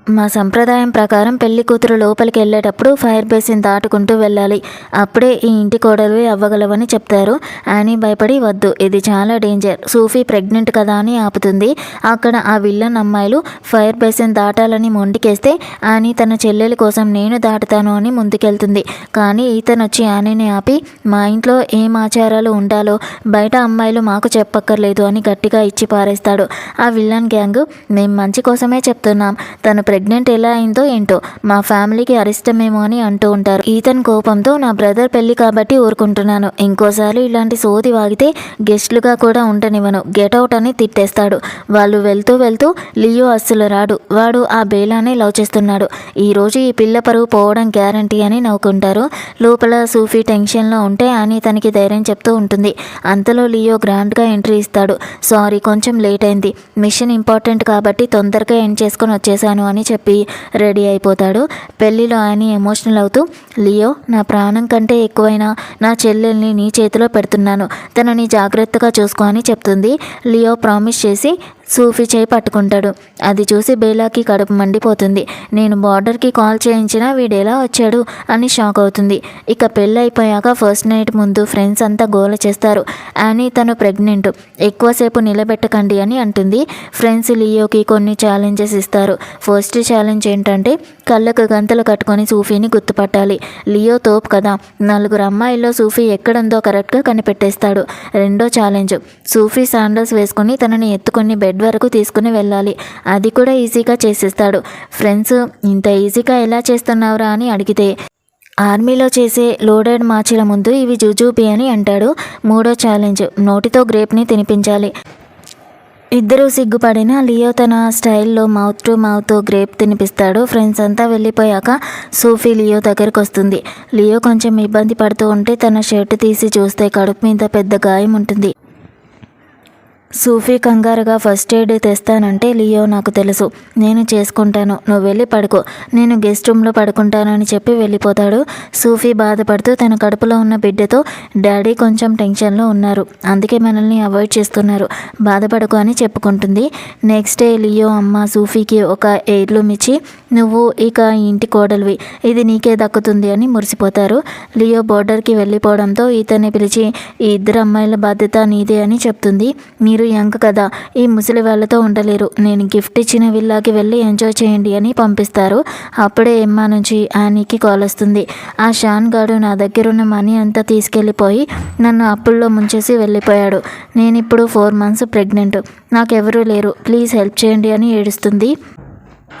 మా సంప్రదాయం ప్రకారం పెళ్లి కూతురు లోపలికి వెళ్ళేటప్పుడు ఫైర్ బేసిన్ దాటుకుంటూ వెళ్ళాలి, అప్పుడే ఈ ఇంటి కోడలు అవ్వగలవని చెప్తారు. యానీ భయపడి వద్దు ఇది చాలా డేంజర్, సూఫీ ప్రెగ్నెంట్ కదా అని ఆపుతుంది. అక్కడ ఆ విల్లన్ అమ్మాయిలు ఫైర్ బేసిన్ దాటాలని మొండికేస్తే యానీ తన చెల్లెలి కోసం నేను దాటుతాను అని ముందుకెళ్తుంది. కానీ ఈతను వచ్చి యానీని ఆపి మా ఇంట్లో ఏం ఆచారాలు ఉండాలో బయట అమ్మాయిలు మాకు చెప్పక్కర్లేదు అని గట్టిగా ఇచ్చి పారేస్తాడు. ఆ విల్లన్ గ్యాంగ్ మేము మంచి కోసమే చెప్తున్నాం, తను ప్రెగ్నెంట్ ఎలా అయిందో ఏంటో మా ఫ్యామిలీకి అరిష్టమేమో అని అంటూ ఉంటారు. ఈతన్ కోపంతో నా బ్రదర్ పెళ్లి కాబట్టి ఊరుకుంటున్నాను, ఇంకోసారి ఇలాంటి సోది వాగితే గెస్ట్లుగా కూడా ఉండనివ్వను, గెట్అవుట్ అని తిట్టేస్తాడు. వాళ్ళు వెళ్తూ వెళ్తూ లియో అస్సలు రాడు, వాడు ఆ బేలానే లవ్ చేస్తున్నాడు, ఈరోజు ఈ పిల్ల పరువు పోవడం గ్యారంటీ అని నవ్వుకుంటారు. లోపల సూఫీ టెన్షన్లో ఉంటే అని తనకి ధైర్యం చెప్తూ ఉంటుంది. అంతలో లియో గ్రాండ్గా ఎంట్రీ ఇస్తాడు. సారీ కొంచెం లేట్ అయింది, మిషన్ ఇంపార్టెంట్ కాబట్టి తొందరగా ఎండ్ చేసుకొని వచ్చేసాను అని చెప్పి రెడీ అయిపోతాడు. పెళ్లిలో యానీ ఎమోషనల్ అవుతూ లియో నా ప్రాణం కంటే ఎక్కువైనా నా చెల్లెల్ని నీ చేతిలో పెడుతున్నాను, తనని జాగ్రత్తగా చూసుకో అని చెప్తుంది. లియో ప్రామిస్ చేసి సూఫీ చేయి పట్టుకుంటాడు. అది చూసి బేలాకి కడుపు మండిపోతుంది. నేను బార్డర్కి కాల్ చేయించినా వీడెలా వచ్చాడు అని షాక్ అవుతుంది. ఇక పెళ్ళైపోయాక ఫస్ట్ నైట్ ముందు ఫ్రెండ్స్ అంతా గోల చేస్తారు. యానీ తను ప్రెగ్నెంట్, ఎక్కువసేపు నిలబెట్టకండి అని అంటుంది. ఫ్రెండ్స్ లియోకి కొన్ని ఛాలెంజెస్ ఇస్తారు. ఫస్ట్ ఛాలెంజ్ ఏంటంటే కళ్ళకు గంతలు కట్టుకొని సూఫీని గుర్తుపట్టాలి. లియో తోపు కదా, 4 అమ్మాయిల్లో సూఫీ ఎక్కడుందో కరెక్ట్గా కనిపెట్టేస్తాడు. రెండో ఛాలెంజ్, సూఫీ శాండల్స్ వేసుకొని తనని ఎత్తుకొని బెడ్ వరకు తీసుకుని వెళ్ళాలి. అది కూడా ఈజీగా చేసేస్తాడు. ఫ్రెండ్స్ ఇంత ఈజీగా ఎలా చేస్తున్నావురా అని అడిగితే ఆర్మీలో చేసే లోడెడ్ మార్చిల ముందు ఇవి జుజూబీ అని అంటాడు. మూడో ఛాలెంజ్, నోటితో గ్రేప్ని తినిపించాలి. ఇద్దరూ సిగ్గుపడిన లియో తన స్టైల్లో మౌత్ టు మౌత్ గ్రేప్ తినిపిస్తాడు. ఫ్రెండ్స్ అంతా వెళ్ళిపోయాక సూఫీ లియో దగ్గరకు వస్తుంది. లియో కొంచెం ఇబ్బంది పడుతూ ఉంటే తన షర్ట్ తీసి చూస్తే కడుపు మీద పెద్ద గాయం ఉంటుంది. సూఫీ కంగారుగా ఫస్ట్ ఎయిడ్ తెస్తానంటే లియో నాకు తెలుసు, నేను చేసుకుంటాను, నువ్వు వెళ్ళి పడుకో, నేను గెస్ట్ రూమ్లో పడుకుంటానని చెప్పి వెళ్ళిపోతాడు. సూఫీ బాధపడుతూ తన కడుపులో ఉన్న బిడ్డతో డాడీ కొంచెం టెన్షన్లో ఉన్నారు, అందుకే మనల్ని అవాయిడ్ చేస్తున్నారు, బాధపడకు అని చెప్పుకుంటుంది. నెక్స్ట్ డే లియో అమ్మ సూఫీకి ఒక ఎయిర్లూమ్ ఇచ్చి నువ్వు ఇక ఇంటి కోడలివి, ఇది నీకే దక్కుతుంది అని మురిసిపోతారు. లియో బోర్డర్కి వెళ్ళిపోవడంతో ఇతన్ని పిలిచి ఈ 2 అమ్మాయిల బాధ్యత నీదే అని చెప్తుంది. మీరు యంగ్ కదా, ఈ ముసలి వాళ్ళతో ఉండలేరు, నేను గిఫ్ట్ ఇచ్చిన విల్లాకి వెళ్ళి ఎంజాయ్ చేయండి అని పంపిస్తారు. అప్పుడే ఎమ్మా నుంచి యానీకి కాల్ వస్తుంది. ఆ షాన్ గాడు నా దగ్గరున్న మనీ అంతా తీసుకెళ్ళిపోయి నన్ను అప్పుల్లో ముంచేసి వెళ్ళిపోయాడు. నేను ఇప్పుడు 4 months ప్రెగ్నెంట్, నాకెవరూ లేరు, ప్లీజ్ హెల్ప్ చేయండి అని ఏడుస్తుంది.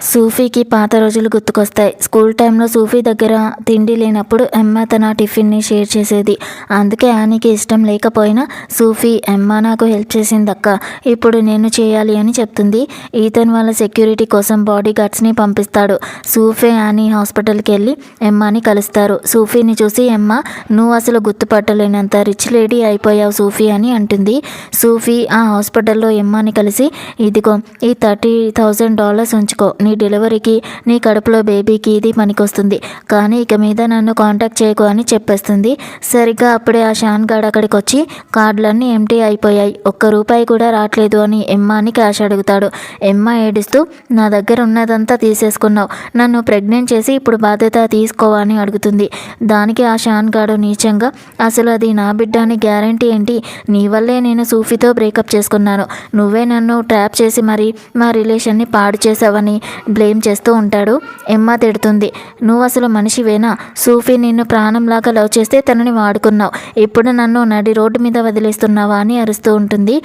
సూఫీకి పాత రోజులు గుర్తుకొస్తాయి. స్కూల్ టైంలో సూఫీ దగ్గర తిండి లేనప్పుడు ఎమ్మ తన టిఫిన్ని షేర్ చేసేది. అందుకే యానీకి ఇష్టం లేకపోయినా సూఫీ ఎమ్మ నాకు హెల్ప్ చేసిందక్క, ఇప్పుడు నేను చేయాలి అని చెప్తుంది. ఈతన్ వాళ్ళ సెక్యూరిటీ కోసం బాడీ గార్డ్స్ని పంపిస్తాడు. సూఫీ యానీ హాస్పిటల్కి వెళ్ళి ఎమ్మాని కలుస్తారు. సూఫీని చూసి ఎమ్మ నువ్వు అసలు గుర్తుపట్టలేనంత రిచ్ లేడీ అయిపోయావు సూఫీ అని అంటుంది. సూఫీ ఆ హాస్పిటల్లో ఎమ్మాని కలిసి ఇదిగో ఈ $30,000 ఉంచుకో, నీ డెలివరీకి నీ కడుపులో బేబీకి ఇది పనికొస్తుంది, కానీ ఇక మీద నన్ను కాంటాక్ట్ చేయకు అని చెప్పేస్తుంది. సరిగ్గా అప్పుడే ఆ షాన్ గాడ్ అక్కడికి వచ్చి కార్డులన్నీ ఎంటీ అయిపోయాయి, ₹1 కూడా రావట్లేదు అని ఎమ్మాని క్యాష్ అడుగుతాడు. ఎమ్మ ఏడుస్తూ నా దగ్గర ఉన్నదంతా తీసేసుకున్నావు, నన్ను ప్రెగ్నెంట్ చేసి ఇప్పుడు బాధ్యత తీసుకోవా అని అడుగుతుంది. దానికి ఆ షాన్ గాడు నీచంగా అసలు అది నా బిడ్డ అని గ్యారంటీ ఏంటి, నీ వల్లే నేను సూఫీతో బ్రేకప్ చేసుకున్నాను, నువ్వే నన్ను ట్రాప్ చేసి మరి మా రిలేషన్ని పాడు చేసావని బ్లేమ్ చేస్తూ ఉంటాడు. ఎమ్మ తిడుతుంది, నువ్వు అసలు మనిషివేనా, సూఫీ నిన్ను ప్రాణంలాగా లవ్ చేస్తే తనని వాడుకున్నావు, ఇప్పుడు నన్ను నడి రోడ్డు మీద వదిలేస్తున్నావా అని అరుస్తూ ఉంటుంది.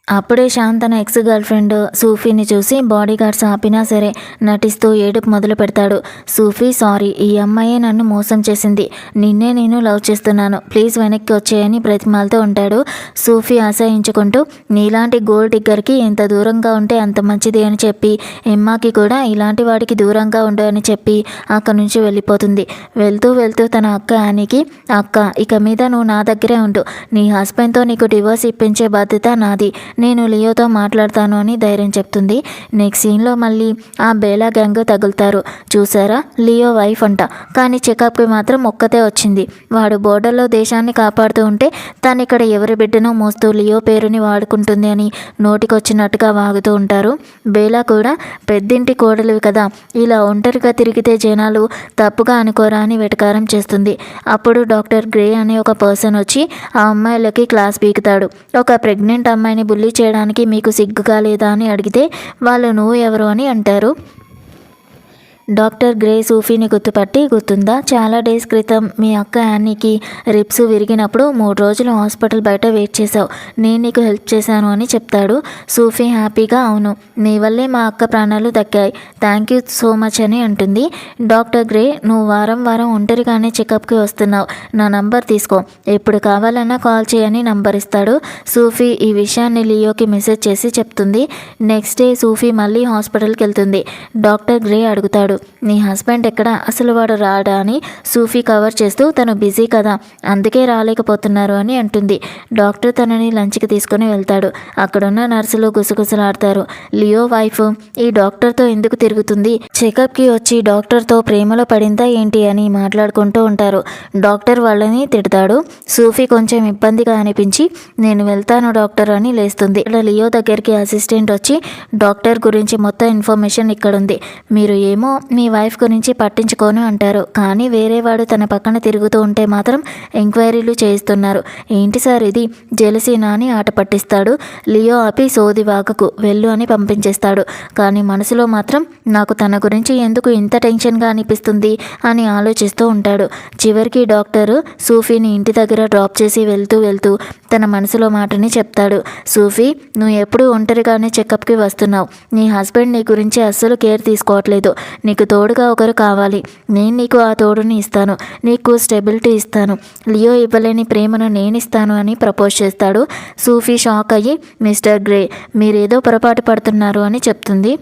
అప్పుడే షాన్ తన ఎక్స్ గర్ల్ ఫ్రెండ్ సూఫీని చూసి బాడీ గార్డ్స్ ఆపినా సరే నటిస్తూ ఏడుపు మొదలు పెడతాడు. సూఫీ సారీ, ఈ అమ్మాయే నన్ను మోసం చేసింది, నిన్నే నేను లవ్ చేస్తున్నాను, ప్లీజ్ వెనక్కి వచ్చేయని బ్రతిమాలతో ఉంటాడు. సూఫీ ఆశయించుకుంటూ నీలాంటి గోల్డ్ డిగ్గర్కి ఎంత దూరంగా ఉంటే అంత మంచిది అని చెప్పి ఎమ్మాకి కూడా ఇలాంటి వాడికి దూరంగా ఉండు అని చెప్పి అక్కడి నుంచి వెళ్ళిపోతుంది. వెళ్తూ వెళ్తూ తన అక్క యానీకి అక్క ఇక మీద నువ్వు నా దగ్గరే ఉండు, నీ హస్బెండ్తో నీకు డివోర్స్ ఇప్పించే బాధ్యత నాది, నేను లియోతో మాట్లాడతాను అని ధైర్యం చెప్తుంది. నెక్స్ట్ సీన్లో మళ్ళీ ఆ బేలా గ్యాంగ్ తగులుతారు. చూసారా, లియో వైఫ్ అంట, కానీ చెకప్కి మాత్రం ఒక్కతే వచ్చింది. వాడు బోర్డర్లో దేశాన్ని కాపాడుతూ ఉంటే తను ఇక్కడ ఎవరి బిడ్డనో మోస్తూ లియో పేరుని వాడుకుంటుంది అని నోటికొచ్చినట్టుగా వాగుతూ ఉంటారు. బేలా కూడా పెద్దింటి కోడలివి కదా, ఇలా ఒంటరిగా తిరిగితే జనాలు తప్పుగా అనుకోరా అని వెటకారం చేస్తుంది. అప్పుడు డాక్టర్ గ్రే అనే ఒక పర్సన్ వచ్చి ఆ అమ్మాయిలకి క్లాస్ పీకుతాడు. ఒక ప్రెగ్నెంట్ అమ్మాయిని బుల్లి చేయడానికి మీకు సిగ్గుగా లేదా అని అడిగితే వాళ్ళు నువ్వు ఎవరు అని అంటారు. డాక్టర్ గ్రే సూఫీని గుర్తుపట్టి గుర్తుందా, చాలా డేస్ క్రితం మీ అక్క యానీకి రిప్స్ విరిగినప్పుడు 3 రోజులు హాస్పిటల్ బయట వెయిట్ చేశావు, నేను నీకు హెల్ప్ చేశాను అని చెప్తాడు. సూఫీ హ్యాపీగా అవును, నీ వల్లే మా అక్క ప్రాణాలు దక్కాయి, థ్యాంక్ యూ సో మచ్ అని అంటుంది. డాక్టర్ గ్రే నువ్వు వారం వారం ఒంటరిగానే చెకప్కి వస్తున్నావు, నా నంబర్ తీసుకో, ఎప్పుడు కావాలన్నా కాల్ చేయని నంబర్ ఇస్తాడు. సూఫీ ఈ విషయాన్ని లియోకి మెసేజ్ చేసి చెప్తుంది. నెక్స్ట్ డే సూఫీ మళ్ళీ హాస్పిటల్కి వెళ్తుంది. డాక్టర్ గ్రే అడుగుతాడు అంటాడు. నీ హస్బెండ్ ఎక్కడ, అసలు వాడు రాడా అని సూఫీ కవర్ చేస్తూ తను బిజీ కదా అందుకే రాలేకపోతున్నారు అని అంటుంది. డాక్టర్ తనని లంచ్కి తీసుకొని వెళ్తాడు. అక్కడున్న నర్సులు గుసగుసలాడతారు. లియో వైఫ్ ఈ డాక్టర్తో ఎందుకు తిరుగుతుంది, చెకప్కి వచ్చి డాక్టర్తో ప్రేమలో పడిందా ఏంటి అని మాట్లాడుకుంటూ ఉంటారు. డాక్టర్ వాళ్ళని తిడతాడు. సూఫీ కొంచెం ఇబ్బందిగా అనిపించి నేను వెళ్తాను డాక్టర్ అని లేస్తుంది. ఇక్కడ లియో దగ్గరికి అసిస్టెంట్ వచ్చి డాక్టర్ గురించి మొత్తం ఇన్ఫర్మేషన్ ఇక్కడుంది, మీరు ఏమో మీ వైఫ్ గురించి పట్టించుకోను అంటారు, కానీ వేరే వాడు తన పక్కన తిరుగుతూ ఉంటే మాత్రం ఎంక్వైరీలు చేయిస్తున్నారు. ఏంటి సార్ ఇది, జెలసీనా అని ఆట పట్టిస్తాడు. లియో ఆపి సోది వాగకు వెళ్ళు అని పంపించేస్తాడు. కానీ మనసులో మాత్రం నాకు తన గురించి ఎందుకు ఇంత టెన్షన్గా అనిపిస్తుంది అని ఆలోచిస్తూ ఉంటాడు. చివరికి డాక్టరు సూఫీని ఇంటి దగ్గర డ్రాప్ చేసి వెళ్తూ తన మనసులో మాటని చెప్తాడు. సూఫీ, నువ్వు ఎప్పుడు ఒంటరిగానే చెకప్కి వస్తున్నావు. నీ హస్బెండ్ నీ గురించి అస్సలు కేర్ తీసుకోవట్లేదు. నీకు తోడుగా ఒకరు కావాలి. నేను నీకు ఆ తోడుని ఇస్తాను, నీకు స్టెబిలిటీ ఇస్తాను. లియో ఇవ్వలేని ప్రేమను నేను ఇస్తాను అని ప్రపోజ్ చేస్తాడు. సూఫీ షాక్ అయ్యి మిస్టర్ గ్రే మీరేదో పొరపాటు పడుతున్నారు అని చెప్తుంది.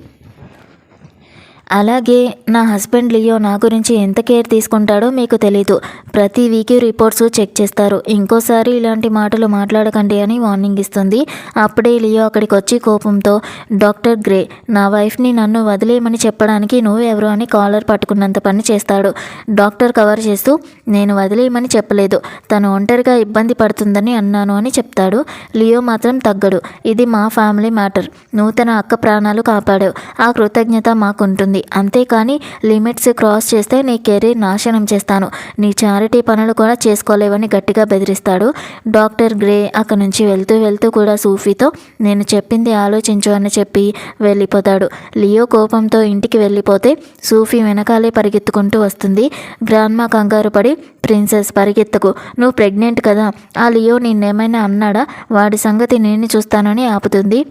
అలాగే నా హస్బెండ్ లియో నా గురించి ఎంత కేర్ తీసుకుంటాడో మీకు తెలీదు. ప్రతి వీక్ రిపోర్ట్స్ చెక్ చేస్తారు. ఇంకోసారి ఇలాంటి మాటలు మాట్లాడకండి అని వార్నింగ్ ఇస్తుంది. అప్పుడే లియో అక్కడికి వచ్చి కోపంతో డాక్టర్ గ్రే నా వైఫ్ని నన్ను వదిలేయమని చెప్పడానికి నువ్వెవరు అని కాలర్ పట్టుకున్నంత పని చేస్తాడు. డాక్టర్ కవర్ చేస్తూ నేను వదిలేయమని చెప్పలేదు, తను ఒంటరిగా ఇబ్బంది పడుతుందని అన్నాను అని చెప్తాడు. లియో మాత్రం తగ్గడు. ఇది మా ఫ్యామిలీ మ్యాటర్, నువ్వు తన అక్క ప్రాణాలు కాపాడావు, ఆ కృతజ్ఞత మాకుంటుంది. అంతేకాని లిమిట్స్ క్రాస్ చేస్తే నీ కెరీర్ నాశనం చేస్తాను, నీ చారిటీ పనులు కూడా చేసుకోలేవని గట్టిగా బెదిరిస్తాడు. డాక్టర్ గ్రే అక్కడి నుంచి వెళ్తూ కూడా సూఫీతో నేను చెప్పింది ఆలోచించు అని చెప్పి వెళ్ళిపోతాడు. లియో కోపంతో ఇంటికి వెళ్ళిపోతే సూఫీ వెనకాలే పరిగెత్తుకుంటూ వస్తుంది. గ్రాండ్మా కంగారు పడి ప్రిన్సెస్ పరిగెత్తకు, నువ్వు ప్రెగ్నెంట్ కదా, ఆ లియో నిన్నేమైనా అన్నాడా, వాడి సంగతి నేను చూస్తానని ఆపుతుంది.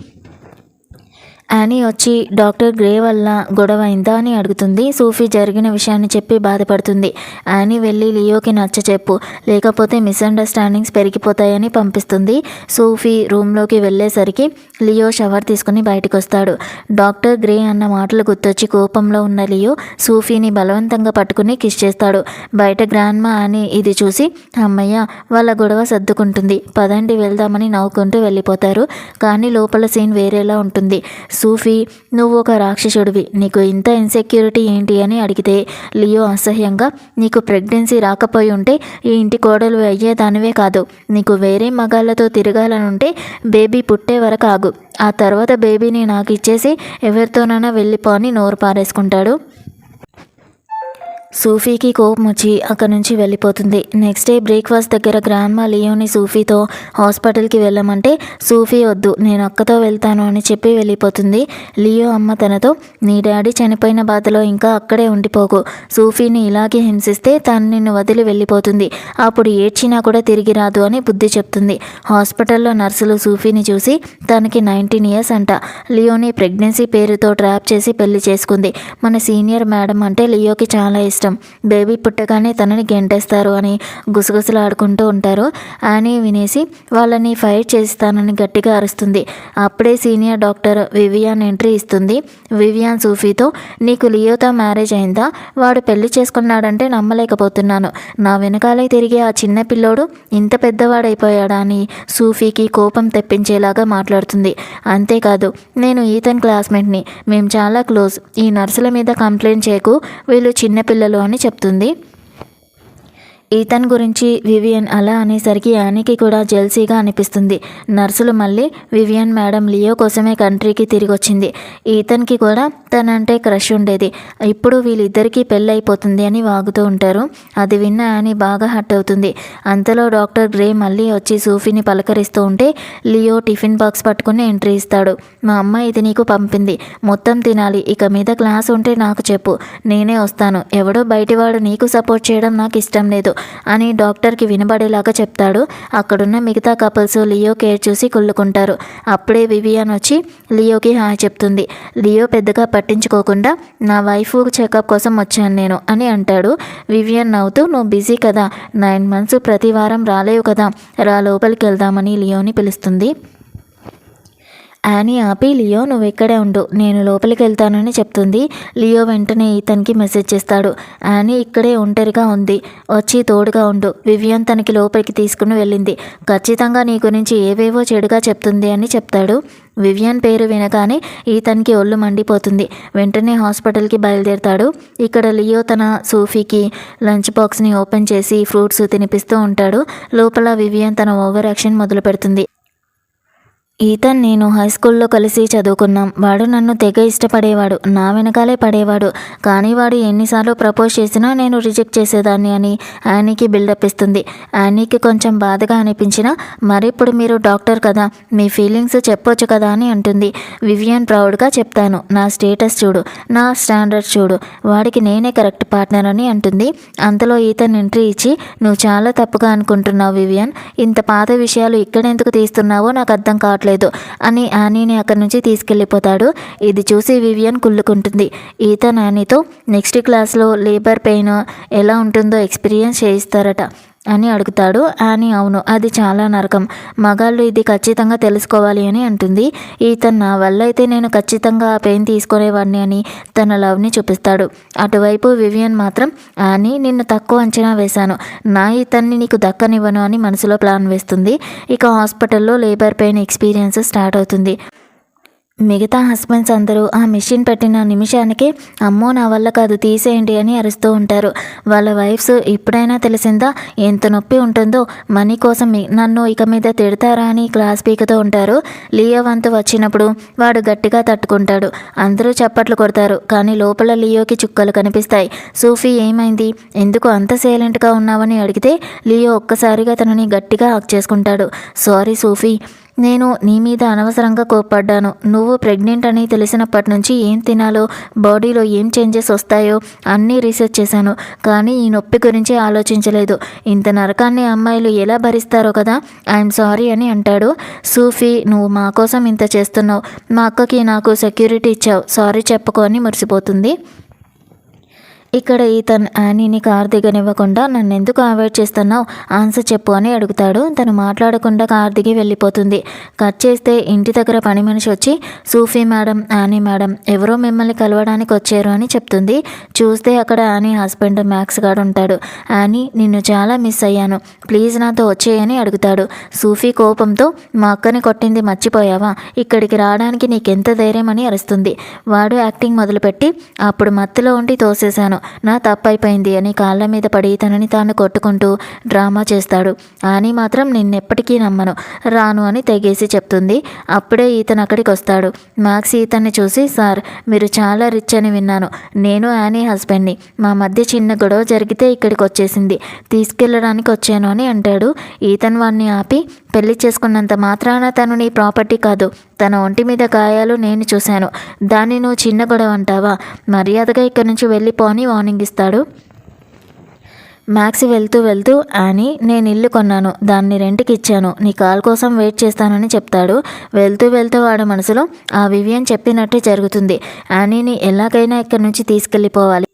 యానీ వచ్చి డాక్టర్ గ్రే వల్ల గొడవ అయిందా అని అడుగుతుంది. సూఫీ జరిగిన విషయాన్ని చెప్పి బాధపడుతుంది. యానీ వెళ్ళి లియోకి నచ్చ చెప్పు, లేకపోతే మిస్అండర్స్టాండింగ్స్ పెరిగిపోతాయని పంపిస్తుంది. సూఫీ రూమ్లోకి వెళ్ళేసరికి లియో షవర్ తీసుకుని బయటకు వస్తాడు. డాక్టర్ గ్రే అన్న మాటలు గుర్తొచ్చి కోపంలో ఉన్న లియో సూఫీని బలవంతంగా పట్టుకుని కిస్ చేస్తాడు. బయట గ్రాండ్మా యానీ ఇది చూసి అమ్మయ్య వాళ్ళ గొడవ సర్దుకుంటుంది, పదండి వెళ్దామని నవ్వుకుంటూ వెళ్ళిపోతారు. కానీ లోపల సీన్ వేరేలా ఉంటుంది. సూఫీ నువ్వు ఒక రాక్షసుడివి, నీకు ఇంత ఇన్సెక్యూరిటీ ఏంటి అని అడిగితే లియో అసహ్యంగా నీకు ప్రెగ్నెన్సీ రాకపోయి ఉంటే ఈ ఇంటి కోడలు అయ్యేదానివే కాదు, నీకు వేరే మగాళ్ళతో తిరగాలనుంటే బేబీ పుట్టే వరకు ఆగు, ఆ తర్వాత బేబీని నాకు ఇచ్చేసి ఎవరితోనైనా వెళ్ళిపో అని నోరు పారేసుకుంటాడు. సూఫీకి కోపం వచ్చి అక్కడి నుంచి వెళ్ళిపోతుంది. నెక్స్ట్ డే బ్రేక్ఫాస్ట్ దగ్గర గ్రాండ్మా లియోని సూఫీతో హాస్పిటల్కి వెళ్ళమంటే సూఫీ వద్దు నేను అక్కతో వెళ్తాను అని చెప్పి వెళ్ళిపోతుంది. లియో అమ్మ తనతో నీ డాడీ చనిపోయిన బాధలో ఇంకా అక్కడే ఉండిపోకు, సూఫీని ఇలాగే హింసిస్తే తను నిన్ను వదిలి వెళ్ళిపోతుంది, అప్పుడు ఏడ్చినా కూడా తిరిగి రాదు అని బుద్ధి చెప్తుంది. హాస్పిటల్లో నర్సులు సూఫీని చూసి తనకి 19 years అంట, లియోని ప్రెగ్నెన్సీ పేరుతో ట్రాప్ చేసి పెళ్లి చేసుకుంది, మన సీనియర్ మేడం అంటే లియోకి చాలా ఇష్టం, బేబీ పుట్టగానే తనని గెంటేస్తారు అని గుసగుసలాడుకుంటూ ఉంటారు. యానీ వినేసి వాళ్ళని ఫైట్ చేస్తానని గట్టిగా అరుస్తుంది. అప్పుడే సీనియర్ డాక్టర్ వివియాన్ ఎంట్రీ ఇస్తుంది. వివియాన్ సూఫీతో నీకు లియోతో మ్యారేజ్ అయిందా, వాడు పెళ్లి చేసుకున్నాడంటే నమ్మలేకపోతున్నాను, నా వెనకాలే తిరిగి ఆ చిన్న పిల్లోడు ఇంత పెద్దవాడైపోయాడా అని సూఫీకి కోపం తెప్పించేలాగా మాట్లాడుతుంది. అంతేకాదు నేను ఈతన్ క్లాస్మేట్ని, మేము చాలా క్లోజ్, ఈ నర్సుల మీద కంప్లైంట్ చేయకు, వీళ్ళు చిన్నపిల్లలు అని చెప్తుంది. ఈతన్ గురించి వివియన్ అలా అనేసరికి యానీకి కూడా జెల్సీగా అనిపిస్తుంది. నర్సులు మళ్ళీ వివియన్ మేడం లియో కోసమే కంట్రీకి తిరిగి వచ్చింది, ఈతన్కి కూడా తనంటే క్రష్ ఉండేది, ఇప్పుడు వీళ్ళిద్దరికీ పెళ్ళి అయిపోతుంది అని వాగుతూ ఉంటారు. అది విన్న యానీ బాగా హర్ట్ అవుతుంది. అంతలో డాక్టర్ గ్రే మళ్ళీ వచ్చి సూఫీని పలకరిస్తూ ఉంటే లియో టిఫిన్ బాక్స్ పట్టుకుని ఎంట్రీ ఇస్తాడు. మా అమ్మ ఇది నీకు పంపింది, మొత్తం తినాలి, ఇక మీద క్లాస్ ఉంటే నాకు చెప్పు, నేనే వస్తాను, ఎవడో బయటివాడు నీకు సపోర్ట్ చేయడం నాకు ఇష్టం లేదు అని డాక్టర్కి వినబడేలాగా చెప్తాడు. అక్కడున్న మిగతా కపుల్స్ లియో కేర్ చూసి కుళ్ళుకుంటారు. అప్పుడే వివియాన్ వచ్చి లియోకి హాయ్ చెప్తుంది. లియో పెద్దగా పట్టించుకోకుండా నా వైఫ్ చెకప్ కోసం వచ్చాను నేను అని అంటాడు. వివియాన్ నవ్వుతూ నువ్వు బిజీ కదా, 9 months ప్రతి వారం రాలేవు కదా, రా లోపలికి వెళ్దామని లియోని పిలుస్తుంది. యానీ ఆపి లియో నువ్వు ఇక్కడే ఉండు, నేను లోపలికి వెళ్తానని చెప్తుంది. లియో వెంటనే ఈతన్కి మెసేజ్ చేస్తాడు. యానీ ఇక్కడే ఒంటరిగా ఉంది, వచ్చి తోడుగా ఉండు. వివియన్ తనకి లోపలికి తీసుకుని వెళ్ళింది. ఖచ్చితంగా నీ గురించి ఏవేవో చెడుగా చెప్తుంది అని చెప్తాడు. వివియన్ పేరు వినగానే ఈతన్కి ఒళ్ళు మండిపోతుంది. వెంటనే హాస్పిటల్కి బయలుదేరుతాడు. ఇక్కడ లియో తన సూఫీకి లంచ్ బాక్స్ని ఓపెన్ చేసి ఫ్రూట్స్ తినిపిస్తూ ఉంటాడు. లోపల వివియన్ తన ఓవర్ యాక్షన్ మొదలు పెడుతుంది. ఈతన్ నేను హై స్కూల్లో కలిసి చదువుకున్నాం. వాడు నన్ను తెగ ఇష్టపడేవాడు, నా వెనకాలే పడేవాడు. కానీ వాడు ఎన్నిసార్లు ప్రపోజ్ చేసినా నేను రిజెక్ట్ చేసేదాన్ని అని యానీకి బిల్డప్ ఇస్తుంది. యానీకి కొంచెం బాధగా అనిపించినా మరిప్పుడు మీరు డాక్టర్ కదా, మీ ఫీలింగ్స్ చెప్పొచ్చు కదా అని అంటుంది. వివియన్ ప్రౌడ్గా చెప్తాను, నా స్టేటస్ చూడు, నా స్టాండర్డ్స్ చూడు, వాడికి నేనే కరెక్ట్ పార్ట్నర్ అని అంటుంది. అంతలో ఈతన్ ఎంట్రీ ఇచ్చి నువ్వు చాలా తప్పుగా అనుకుంటున్నావు వివియన్, ఇంత పాత విషయాలు ఇక్కడెందుకు తీస్తున్నావో నాకు అర్థం కావట్లేదు అని యానీని అక్కడి నుంచి తీసుకెళ్ళిపోతాడు. ఇది చూసి వివియన్ కుళ్ళుకుంటుంది. ఈతన్ యానీతో నెక్స్ట్ క్లాస్లో లేబర్ పెయిన్ ఎలా ఉంటుందో ఎక్స్పీరియన్స్ చేయిస్తారట అని అడుగుతాడు. యానీ అవును, అది చాలా నరకం, మగాళ్ళు ఇది ఖచ్చితంగా తెలుసుకోవాలి అని అంటుంది. ఈతన్ నా వల్ల అయితే నేను ఖచ్చితంగా ఆ పెయిన్ తీసుకునేవాడిని అని తన లవ్ని చూపిస్తాడు. అటువైపు వివియన్ మాత్రం యానీ నిన్ను తక్కువ అంచనా వేశాను, నా ఈతన్ని నీకు దక్కనివ్వను అని మనసులో ప్లాన్ వేస్తుంది. ఇక హాస్పిటల్లో లేబర్ పెయిన్ ఎక్స్పీరియన్స్ స్టార్ట్ అవుతుంది. మిగతా హస్బెండ్స్ అందరూ ఆ మిషన్ పెట్టిన నిమిషానికి అమ్మో నా వల్ల కాదు తీసేయండి అని అరుస్తూ ఉంటారు. వాళ్ళ వైఫ్స్ ఇప్పుడైనా తెలిసిందా ఎంత నొప్పి ఉంటుందో, మనీ కోసం నన్ను ఇక మీద తిడతారా అని క్లాస్ పీకుతూ ఉంటారు. లియో వంతు వచ్చినప్పుడు వాడు గట్టిగా తట్టుకుంటాడు. అందరూ చప్పట్లు కొడతారు. కానీ లోపల లియోకి చుక్కలు కనిపిస్తాయి. సూఫీ ఏమైంది, ఎందుకు అంత సైలెంట్గా ఉన్నావని అడిగితే లియో ఒక్కసారిగా తనని గట్టిగా హక్ చేసుకుంటాడు. సారీ సూఫీ, నేను నీ మీద అనవసరంగా కోప్పడ్డాను. నువ్వు ప్రెగ్నెంట్ అని తెలిసినప్పటి నుంచి ఏం తినాలో, బాడీలో ఏం చేంజెస్ వస్తాయో అన్నీ రీసెర్చ్ చేశాను. కానీ ఈ నొప్పి గురించి ఆలోచించలేదు. ఇంత నరకాన్ని అమ్మాయిలు ఎలా భరిస్తారో కదా, ఐఎమ్ సారీ అని అంటాడు. సూఫీ నువ్వు మా కోసం ఇంత చేస్తున్నావు, మా అక్కకి నాకు సెక్యూరిటీ ఇచ్చావు, సారీ చెప్పుకో అని మురిసిపోతుంది. ఇక్కడ ఈతన్ యానీని కార్ దిగనివ్వకుండా నన్ను ఎందుకు అవాయిడ్ చేస్తున్నావు, ఆన్సర్ చెప్పు అని అడుగుతాడు. తను మాట్లాడకుండా కార్ దిగి వెళ్ళిపోతుంది. కట్ చేస్తే ఇంటి దగ్గర పని మనిషి వచ్చి సూఫీ మేడం, యానీ మేడం ఎవరో మిమ్మల్ని కలవడానికి వచ్చారు అని చెప్తుంది. చూస్తే అక్కడ యానీ హస్బెండ్ మ్యాక్స్ గాడు ఉంటాడు. యానీ నిన్ను చాలా మిస్ అయ్యాను, ప్లీజ్ నాతో వచ్చేయని అడుగుతాడు. సూఫీ కోపంతో మా అక్కని కొట్టింది మర్చిపోయావా, ఇక్కడికి రావడానికి నీకెంత ధైర్యం అని అరుస్తుంది. వాడు యాక్టింగ్ మొదలుపెట్టి అప్పుడు మత్తులో ఉండి తోసేశాను, నా తప్పైపోయింది అని కాళ్ళ మీద పడి తనని తాను కొట్టుకుంటూ డ్రామా చేస్తాడు. యానీ మాత్రం నిన్నెప్పటికీ నమ్మను, రాను అని తెగేసి చెప్తుంది. అప్పుడే ఈతన్ అక్కడికి వస్తాడు. మ్యాక్స్ ఈతన్ని చూసి సార్ మీరు చాలా రిచ్ అని విన్నాను, నేను యానీ హస్బెండ్ని, మా మధ్య చిన్న గొడవ జరిగితే ఇక్కడికి వచ్చేసింది, తీసుకెళ్ళడానికి వచ్చాను అని అంటాడు. ఈతన్ వాడిని ఆపి పెళ్లి చేసుకున్నంత మాత్రాన తను నీ ప్రాపర్టీ కాదు, తన ఒంటి మీద గాయాలు నేను చూశాను, దాన్ని నువ్వు చిన్న గొడవ అంటావా, మర్యాదగా ఇక్కడి నుంచి వెళ్ళిపో అని వార్నింగ్ ఇస్తాడు. మ్యాక్స్ వెళ్తూ వెళ్తూ యానీ నేను ఇల్లు కొన్నాను, దాన్ని రెంట్కి ఇచ్చాను, నీ కాల్ కోసం వెయిట్ చేస్తానని చెప్తాడు. వెళ్తూ వెళ్తూ వాడి మనసులో ఆ వివియన్ చెప్పినట్టే జరుగుతుంది, యానీని ఎలాగైనా ఇక్కడి నుంచి తీసుకెళ్ళిపోవాలి,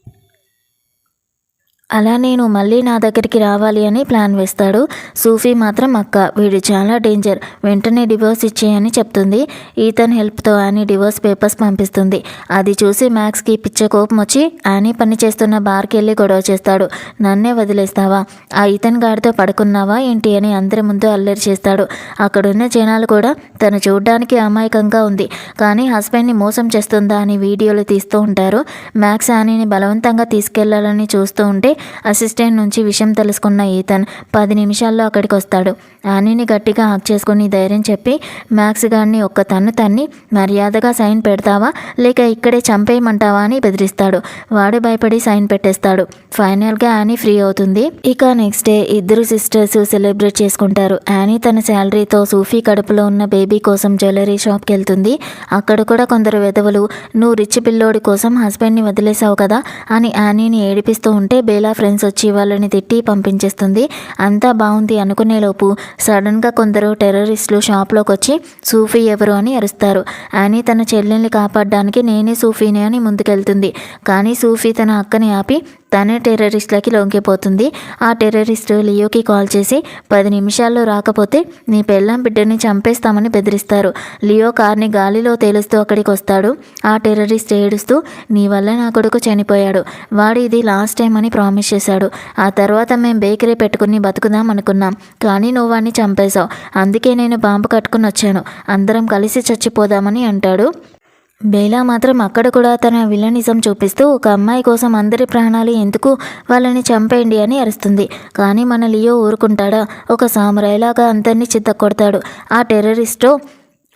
అలా నేను మళ్ళీ నా దగ్గరికి రావాలి అని ప్లాన్ వేస్తాడు. సూఫీ మాత్రం అక్క వీడు చాలా డేంజర్, వెంటనే డివోర్స్ ఇచ్చేయని చెప్తుంది. ఈతన్ హెల్ప్తో యానీ డివోర్స్ పేపర్స్ పంపిస్తుంది. అది చూసి మ్యాక్స్కి పిచ్చ కోపం వచ్చి యానీ పని చేస్తున్న బార్కి వెళ్ళి గొడవ చేస్తాడు. నన్నే వదిలేస్తావా, ఆ ఈతన్ గాడితో పడుకున్నావా ఏంటి అని అందరి ముందు అల్లరి చేస్తాడు. అక్కడున్న జనాలు కూడా తను చూడ్డానికి అమాయకంగా ఉంది కానీ హస్బెండ్ని మోసం చేస్తుందా అని వీడియోలు తీస్తూ ఉంటారు. మ్యాక్స్ యానీని బలవంతంగా తీసుకెళ్లాలని చూస్తూ ఉంటే అసిస్టెంట్ నుంచి విషయం తెలుసుకున్న ఈతన్ 10 నిమిషాల్లో అక్కడికి వస్తాడు. యానీని గట్టిగా హక్ చేసుకుని ధైర్యం చెప్పి మ్యాక్స్ గారిని ఒక్క తన్ని మర్యాదగా సైన్ పెడతావా లేక ఇక్కడే చంపేయమంటావా అని బెదిరిస్తాడు. వాడు భయపడి సైన్ పెట్టేస్తాడు. ఫైనల్గా యానీ ఫ్రీ అవుతుంది. ఇక నెక్స్ట్ డే ఇద్దరు సిస్టర్స్ సెలబ్రేట్ చేసుకుంటారు. యానీ తన శాలరీతో సూఫీ కడుపులో ఉన్న బేబీ కోసం జ్యువెలరీ షాప్కి వెళ్తుంది. అక్కడ కూడా కొందరు వెధవలు నువ్వు రిచ్ పిల్లోడి కోసం హస్బెండ్ని వదిలేసావు కదా అని యానీని ఏడిపిస్తూ ఉంటే బేలా ఫ్రెండ్స్ వచ్చి వాళ్ళని తిట్టి పంపించేస్తుంది. అంతా బాగుంది అనుకునేలోపు సడన్గా కొందరు టెర్రరిస్టులు షాప్లోకి వచ్చి సూఫీ ఎవరు అని అరుస్తారు. యానీ తన చెల్లెల్ని కాపాడడానికి నేనే సూఫీని అని ముందుకెళ్తుంది. కానీ సూఫీ తన అక్కని ఆపి తనే టెర్రరిస్ట్లకి లొంగిపోతుంది. ఆ టెర్రరిస్ట్ లియోకి కాల్ చేసి 10 నిమిషాల్లో రాకపోతే నీ పెళ్ళాం బిడ్డని చంపేస్తామని బెదిరిస్తారు. లియో కార్ని గాలిలో తేలుస్తూ అక్కడికి వస్తాడు. ఆ టెర్రరిస్ట్ ఏడుస్తూ నీ వల్ల నా కొడుకు చనిపోయాడు, వాడు ఇది లాస్ట్ టైం అని ప్రామిస్ చేశాడు. ఆ తర్వాత మేము బేకరీ పెట్టుకుని బతుకుదాం అనుకున్నాం, కానీ నువ్వు వాడిని చంపేశావు. అందుకే నేను బాంబు కట్టుకుని వచ్చాను, అందరం కలిసి చచ్చిపోదామని అంటాడు. బేలా మాత్రం అక్కడ కూడా తన విలనిజం చూపిస్తూ ఒక అమ్మాయి కోసం అందరి ప్రాణాలు ఎందుకు, వాళ్ళని చంపేయండి అని అరుస్తుంది. కానీ మన లియో ఊరుకుంటాడా? ఒక సామురాయిలాగా అందరినీ చిత్తకొడతాడు. ఆ టెర్రరిస్టు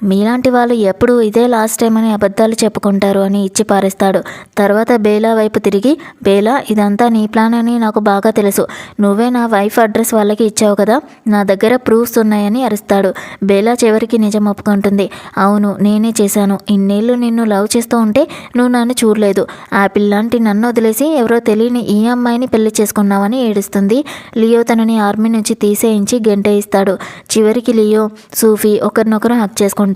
మీలాంటి వాళ్ళు ఎప్పుడు ఇదే లాస్ట్ టైం అని అబద్ధాలు చెప్పుకుంటారు అని ఇచ్చి పారేస్తాడు. తర్వాత బేలా వైపు తిరిగి, బేలా ఇదంతా నీ ప్లాన్ అని నాకు బాగా తెలుసు, నువ్వే నా వైఫ్ అడ్రస్ వాళ్ళకి ఇచ్చావు కదా, నా దగ్గర ప్రూఫ్స్ ఉన్నాయని అరుస్తాడు. బేలా చివరికి నిజం ఒప్పుకుంటుంది. అవును నేనే చేశాను, ఇన్నేళ్ళు నిన్ను లవ్ చేస్తూ ఉంటే నువ్వు నన్ను చూడలేదు, ఆపిల్ లాంటి నన్ను వదిలేసి ఎవరో తెలియని ఈ అమ్మాయిని పెళ్లి చేసుకున్నావని ఏడుస్తుంది. లియో తనని ఆర్మీ నుంచి తీసేయించి గెంటేయిస్తాడు. చివరికి లియో సూఫీ ఒకరినొకరు హక్ చేసుకుంటారు.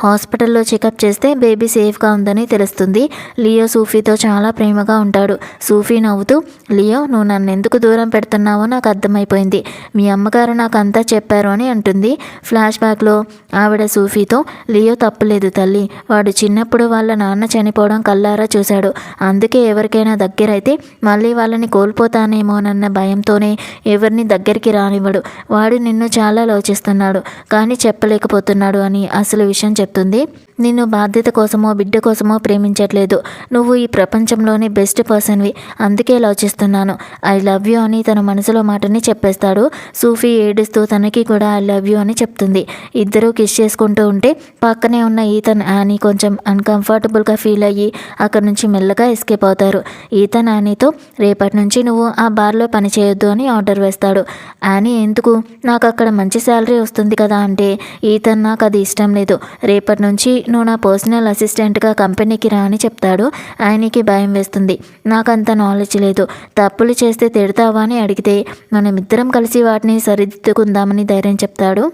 హాస్పిటల్లో చెకప్ చేస్తే బేబీ సేఫ్గా ఉందని తెలుస్తుంది. లియో సూఫీతో చాలా ప్రేమగా ఉంటాడు. సూఫీ నవ్వుతూ, లియో నువ్వు నన్ను ఎందుకు దూరం పెడుతున్నావో నాకు అర్థమైపోయింది, మీ అమ్మగారు నాకు అంతా చెప్పారు అని అంటుంది. ఫ్లాష్ బ్యాక్లో ఆవిడ సూఫీతో, లియో తప్పులేదు తల్లి, వాడు చిన్నప్పుడు వాళ్ళ నాన్న చనిపోవడం కల్లారా చూశాడు, అందుకే ఎవరికైనా దగ్గరైతే మళ్ళీ వాళ్ళని కోల్పోతానేమోనన్న భయంతోనే ఎవరిని దగ్గరికి రానివ్వడు. వాడు నిన్ను చాలా లవ్ చేస్తున్నాడు, కానీ చెప్పలేకపోతున్నాడు అని అసలు విషయం చెప్తుంది. నిన్ను బాధ్యత కోసమో బిడ్డ కోసమో ప్రేమించట్లేదు, నువ్వు ఈ ప్రపంచంలోనే బెస్ట్ పర్సన్వి, అందుకే లవ్ చేస్తున్నాను, ఐ లవ్ యూ అని తన మనసులో మాటని చెప్పేస్తాడు. సూఫీ ఏడుస్తూ తనకి కూడా ఐ లవ్ యూ అని చెప్తుంది. ఇద్దరూ కిస్ చేసుకుంటూ ఉంటే పక్కనే ఉన్న ఈతన్ యానీ కొంచెం అన్కంఫర్టబుల్గా ఫీల్ అయ్యి అక్కడి నుంచి మెల్లగా ఎస్కేప్ అవుతారు. ఈతన్ యానీతో రేపటి నుంచి నువ్వు ఆ బార్లో పని చేయొద్దు అని ఆర్డర్ వేస్తాడు. యానీ ఎందుకు, నాకు అక్కడ మంచి శాలరీ వస్తుంది కదా అంటే, ఈతన్ నాకు అది ఇష్టం లేదు, రేపటి నుంచి నువ్వు నా పర్సనల్ అసిస్టెంట్గా కంపెనీకి రా అని చెప్తాడు. ఆయనకి భయం వేస్తుంది. నాకంత నాలెడ్జ్ లేదు, తప్పులు చేస్తే తిడతావా అని అడిగితే మనమిద్దరం కలిసి వాటిని సరిదిద్దుకుందామని ధైర్యం చెప్తాడు.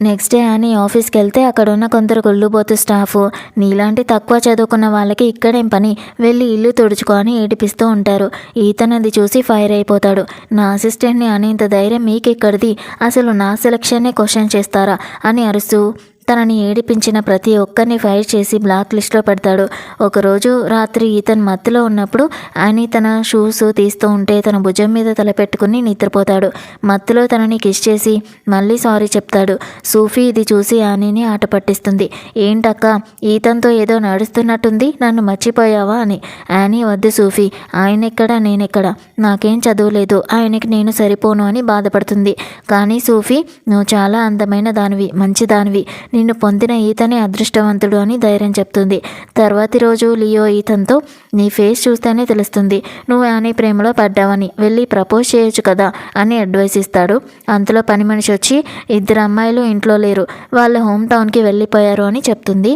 నెక్స్ట్ డే అని ఆఫీస్కి వెళ్తే అక్కడ ఉన్న కొందరు గొల్లుబోతు స్టాఫ్, నీలాంటి తక్కువ చదువుకున్న వాళ్ళకి ఇక్కడేం పని, వెళ్ళి ఇల్లు తుడుచుకో అని ఏడిపిస్తూ ఉంటారు. ఈతనది చూసి ఫైర్ అయిపోతాడు. నా అసిస్టెంట్ని అనేంత ధైర్యం మీకెక్కడిది, అసలు నా సెలక్షన్నే క్వశ్చన్ చేస్తారా అని అరుస్తూ తనని ఏడిపించిన ప్రతి ఒక్కరిని ఫైర్ చేసి బ్లాక్ లిస్ట్లో పెడతాడు. ఒకరోజు రాత్రి ఈతన్ మత్తులో ఉన్నప్పుడు యానీ తన షూస్ తీస్తూ ఉంటే తన భుజం మీద తలపెట్టుకుని నిద్రపోతాడు. మత్తులో తనని కిస్ చేసి మళ్ళీ సారీ చెప్తాడు. సూఫీ ఇది చూసి యానీని ఆట పట్టిస్తుంది. ఏంటక్క ఈతన్తో ఏదో నడుస్తున్నట్టుంది, నన్ను మర్చిపోయావా అని. యానీ వద్దు సూఫీ, ఆయనెక్కడా నేనెక్కడా, నాకేం చదువులేదు, ఆయనకి నేను సరిపోను అని బాధపడుతుంది. కానీ సూఫీ నువ్వు చాలా అందమైన దానివి, మంచి దానివి, నిన్ను పొందిన ఈతనే అదృష్టవంతుడు అని ధైర్యం చెప్తుంది. తర్వాతి రోజు లియో ఈతన్తో, నీ ఫేస్ చూస్తేనే తెలుస్తుంది నువ్వు యానీ ప్రేమలో పడ్డావని, వెళ్ళి ప్రపోజ్ చేయొచ్చు కదా అని అడ్వైస్ ఇస్తాడు. అంతలో పని మనిషి వచ్చి, ఇద్దరు అమ్మాయిలు ఇంట్లో లేరు, వాళ్ళ హోమ్ టౌన్కి వెళ్ళిపోయారు అని చెప్తుంది.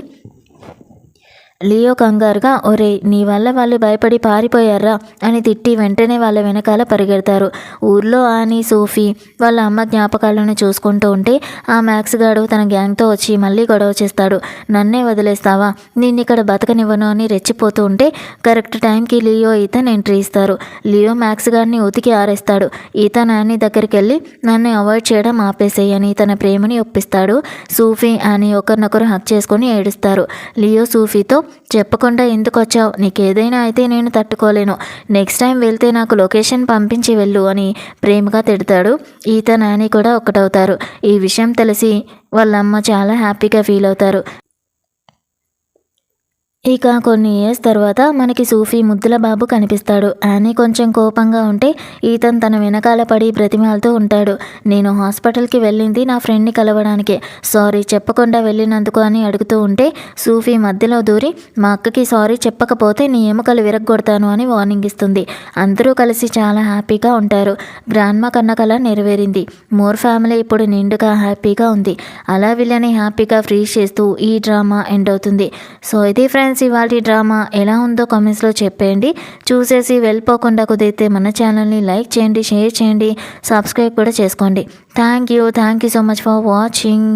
లియో కంగారుగా, ఒరే నీ వల్ల వాళ్ళు భయపడి పారిపోయారా అని తిట్టి వెంటనే వాళ్ళ వెనకాల పరిగెడతారు. ఊర్లో ఆని సోఫీ వాళ్ళ అమ్మ జ్ఞాపకాలను చూసుకుంటూ ఉంటే ఆ మ్యాక్స్ గాడు తన గ్యాంగ్తో వచ్చి మళ్ళీ గొడవ చేస్తాడు. నన్నే వదిలేస్తావా, నిన్నిక్కడ బతకనివ్వను అని రెచ్చిపోతూ ఉంటే కరెక్ట్ టైంకి లియో ఈతన్ ఎంట్రీ ఇస్తారు. లియో మ్యాక్స్ గాడిని ఉతికి ఆరేస్తాడు. ఈతన్ యానీ దగ్గరికి వెళ్ళి నన్ను అవాయిడ్ చేయడం ఆపేసేయని తన ప్రేమని ఒప్పిస్తాడు. సూఫీ యానీ ఒకరినొకరు హక్ చేసుకొని ఏడుస్తారు. లియో సూఫీతో, చెప్పకుండా ఎందుకు వచ్చావు, నీకేదైనా అయితే నేను తట్టుకోలేను, నెక్స్ట్ టైం వెళ్తే నాకు లొకేషన్ పంపించి వెళ్ళు అని ప్రేమగా తిడతాడు. ఈతన్ యానీ కూడా ఒక్కటవుతారు. ఈ విషయం తెలిసి వాళ్ళమ్మ చాలా హ్యాపీగా ఫీల్ అవుతారు. ఇక కొన్ని ఇయర్స్ తర్వాత మనకి సూఫీ ముద్దుల బాబు కనిపిస్తాడు. యానీ కొంచెం కోపంగా ఉంటే ఈతన్ తన వెనకాల పడి బ్రతిమాలుతూ ఉంటాడు. నేను హాస్పిటల్కి వెళ్ళింది నా ఫ్రెండ్ని కలవడానికే, సారీ చెప్పకుండా వెళ్ళినందుకు అని అడుగుతూ ఉంటే సూఫీ మధ్యలో దూరి, మా అక్కకి సారీ చెప్పకపోతే నీ ఎముకలు విరగ్గొడతాను అని వార్నింగ్ ఇస్తుంది. అందరూ కలిసి చాలా హ్యాపీగా ఉంటారు. గ్రాండ్మా కన్న కల నెరవేరింది. మోర్ ఫ్యామిలీ ఇప్పుడు నిండుగా హ్యాపీగా ఉంది. అలా వీళ్ళని హ్యాపీగా ఫ్రీ చేస్తూ ఈ డ్రామా ఎండ్ అవుతుంది. సో ఇది ఫ్రెండ్స్ ఇవాళ డ్రామా ఎలా ఉందో కామెంట్స్లో చెప్పేయండి. చూసేసి వెళ్ళిపోకుండా కుదిరితే మన ఛానల్ని లైక్ చేయండి, షేర్ చేయండి, సబ్స్క్రైబ్ కూడా చేసుకోండి. Thank you so much for watching.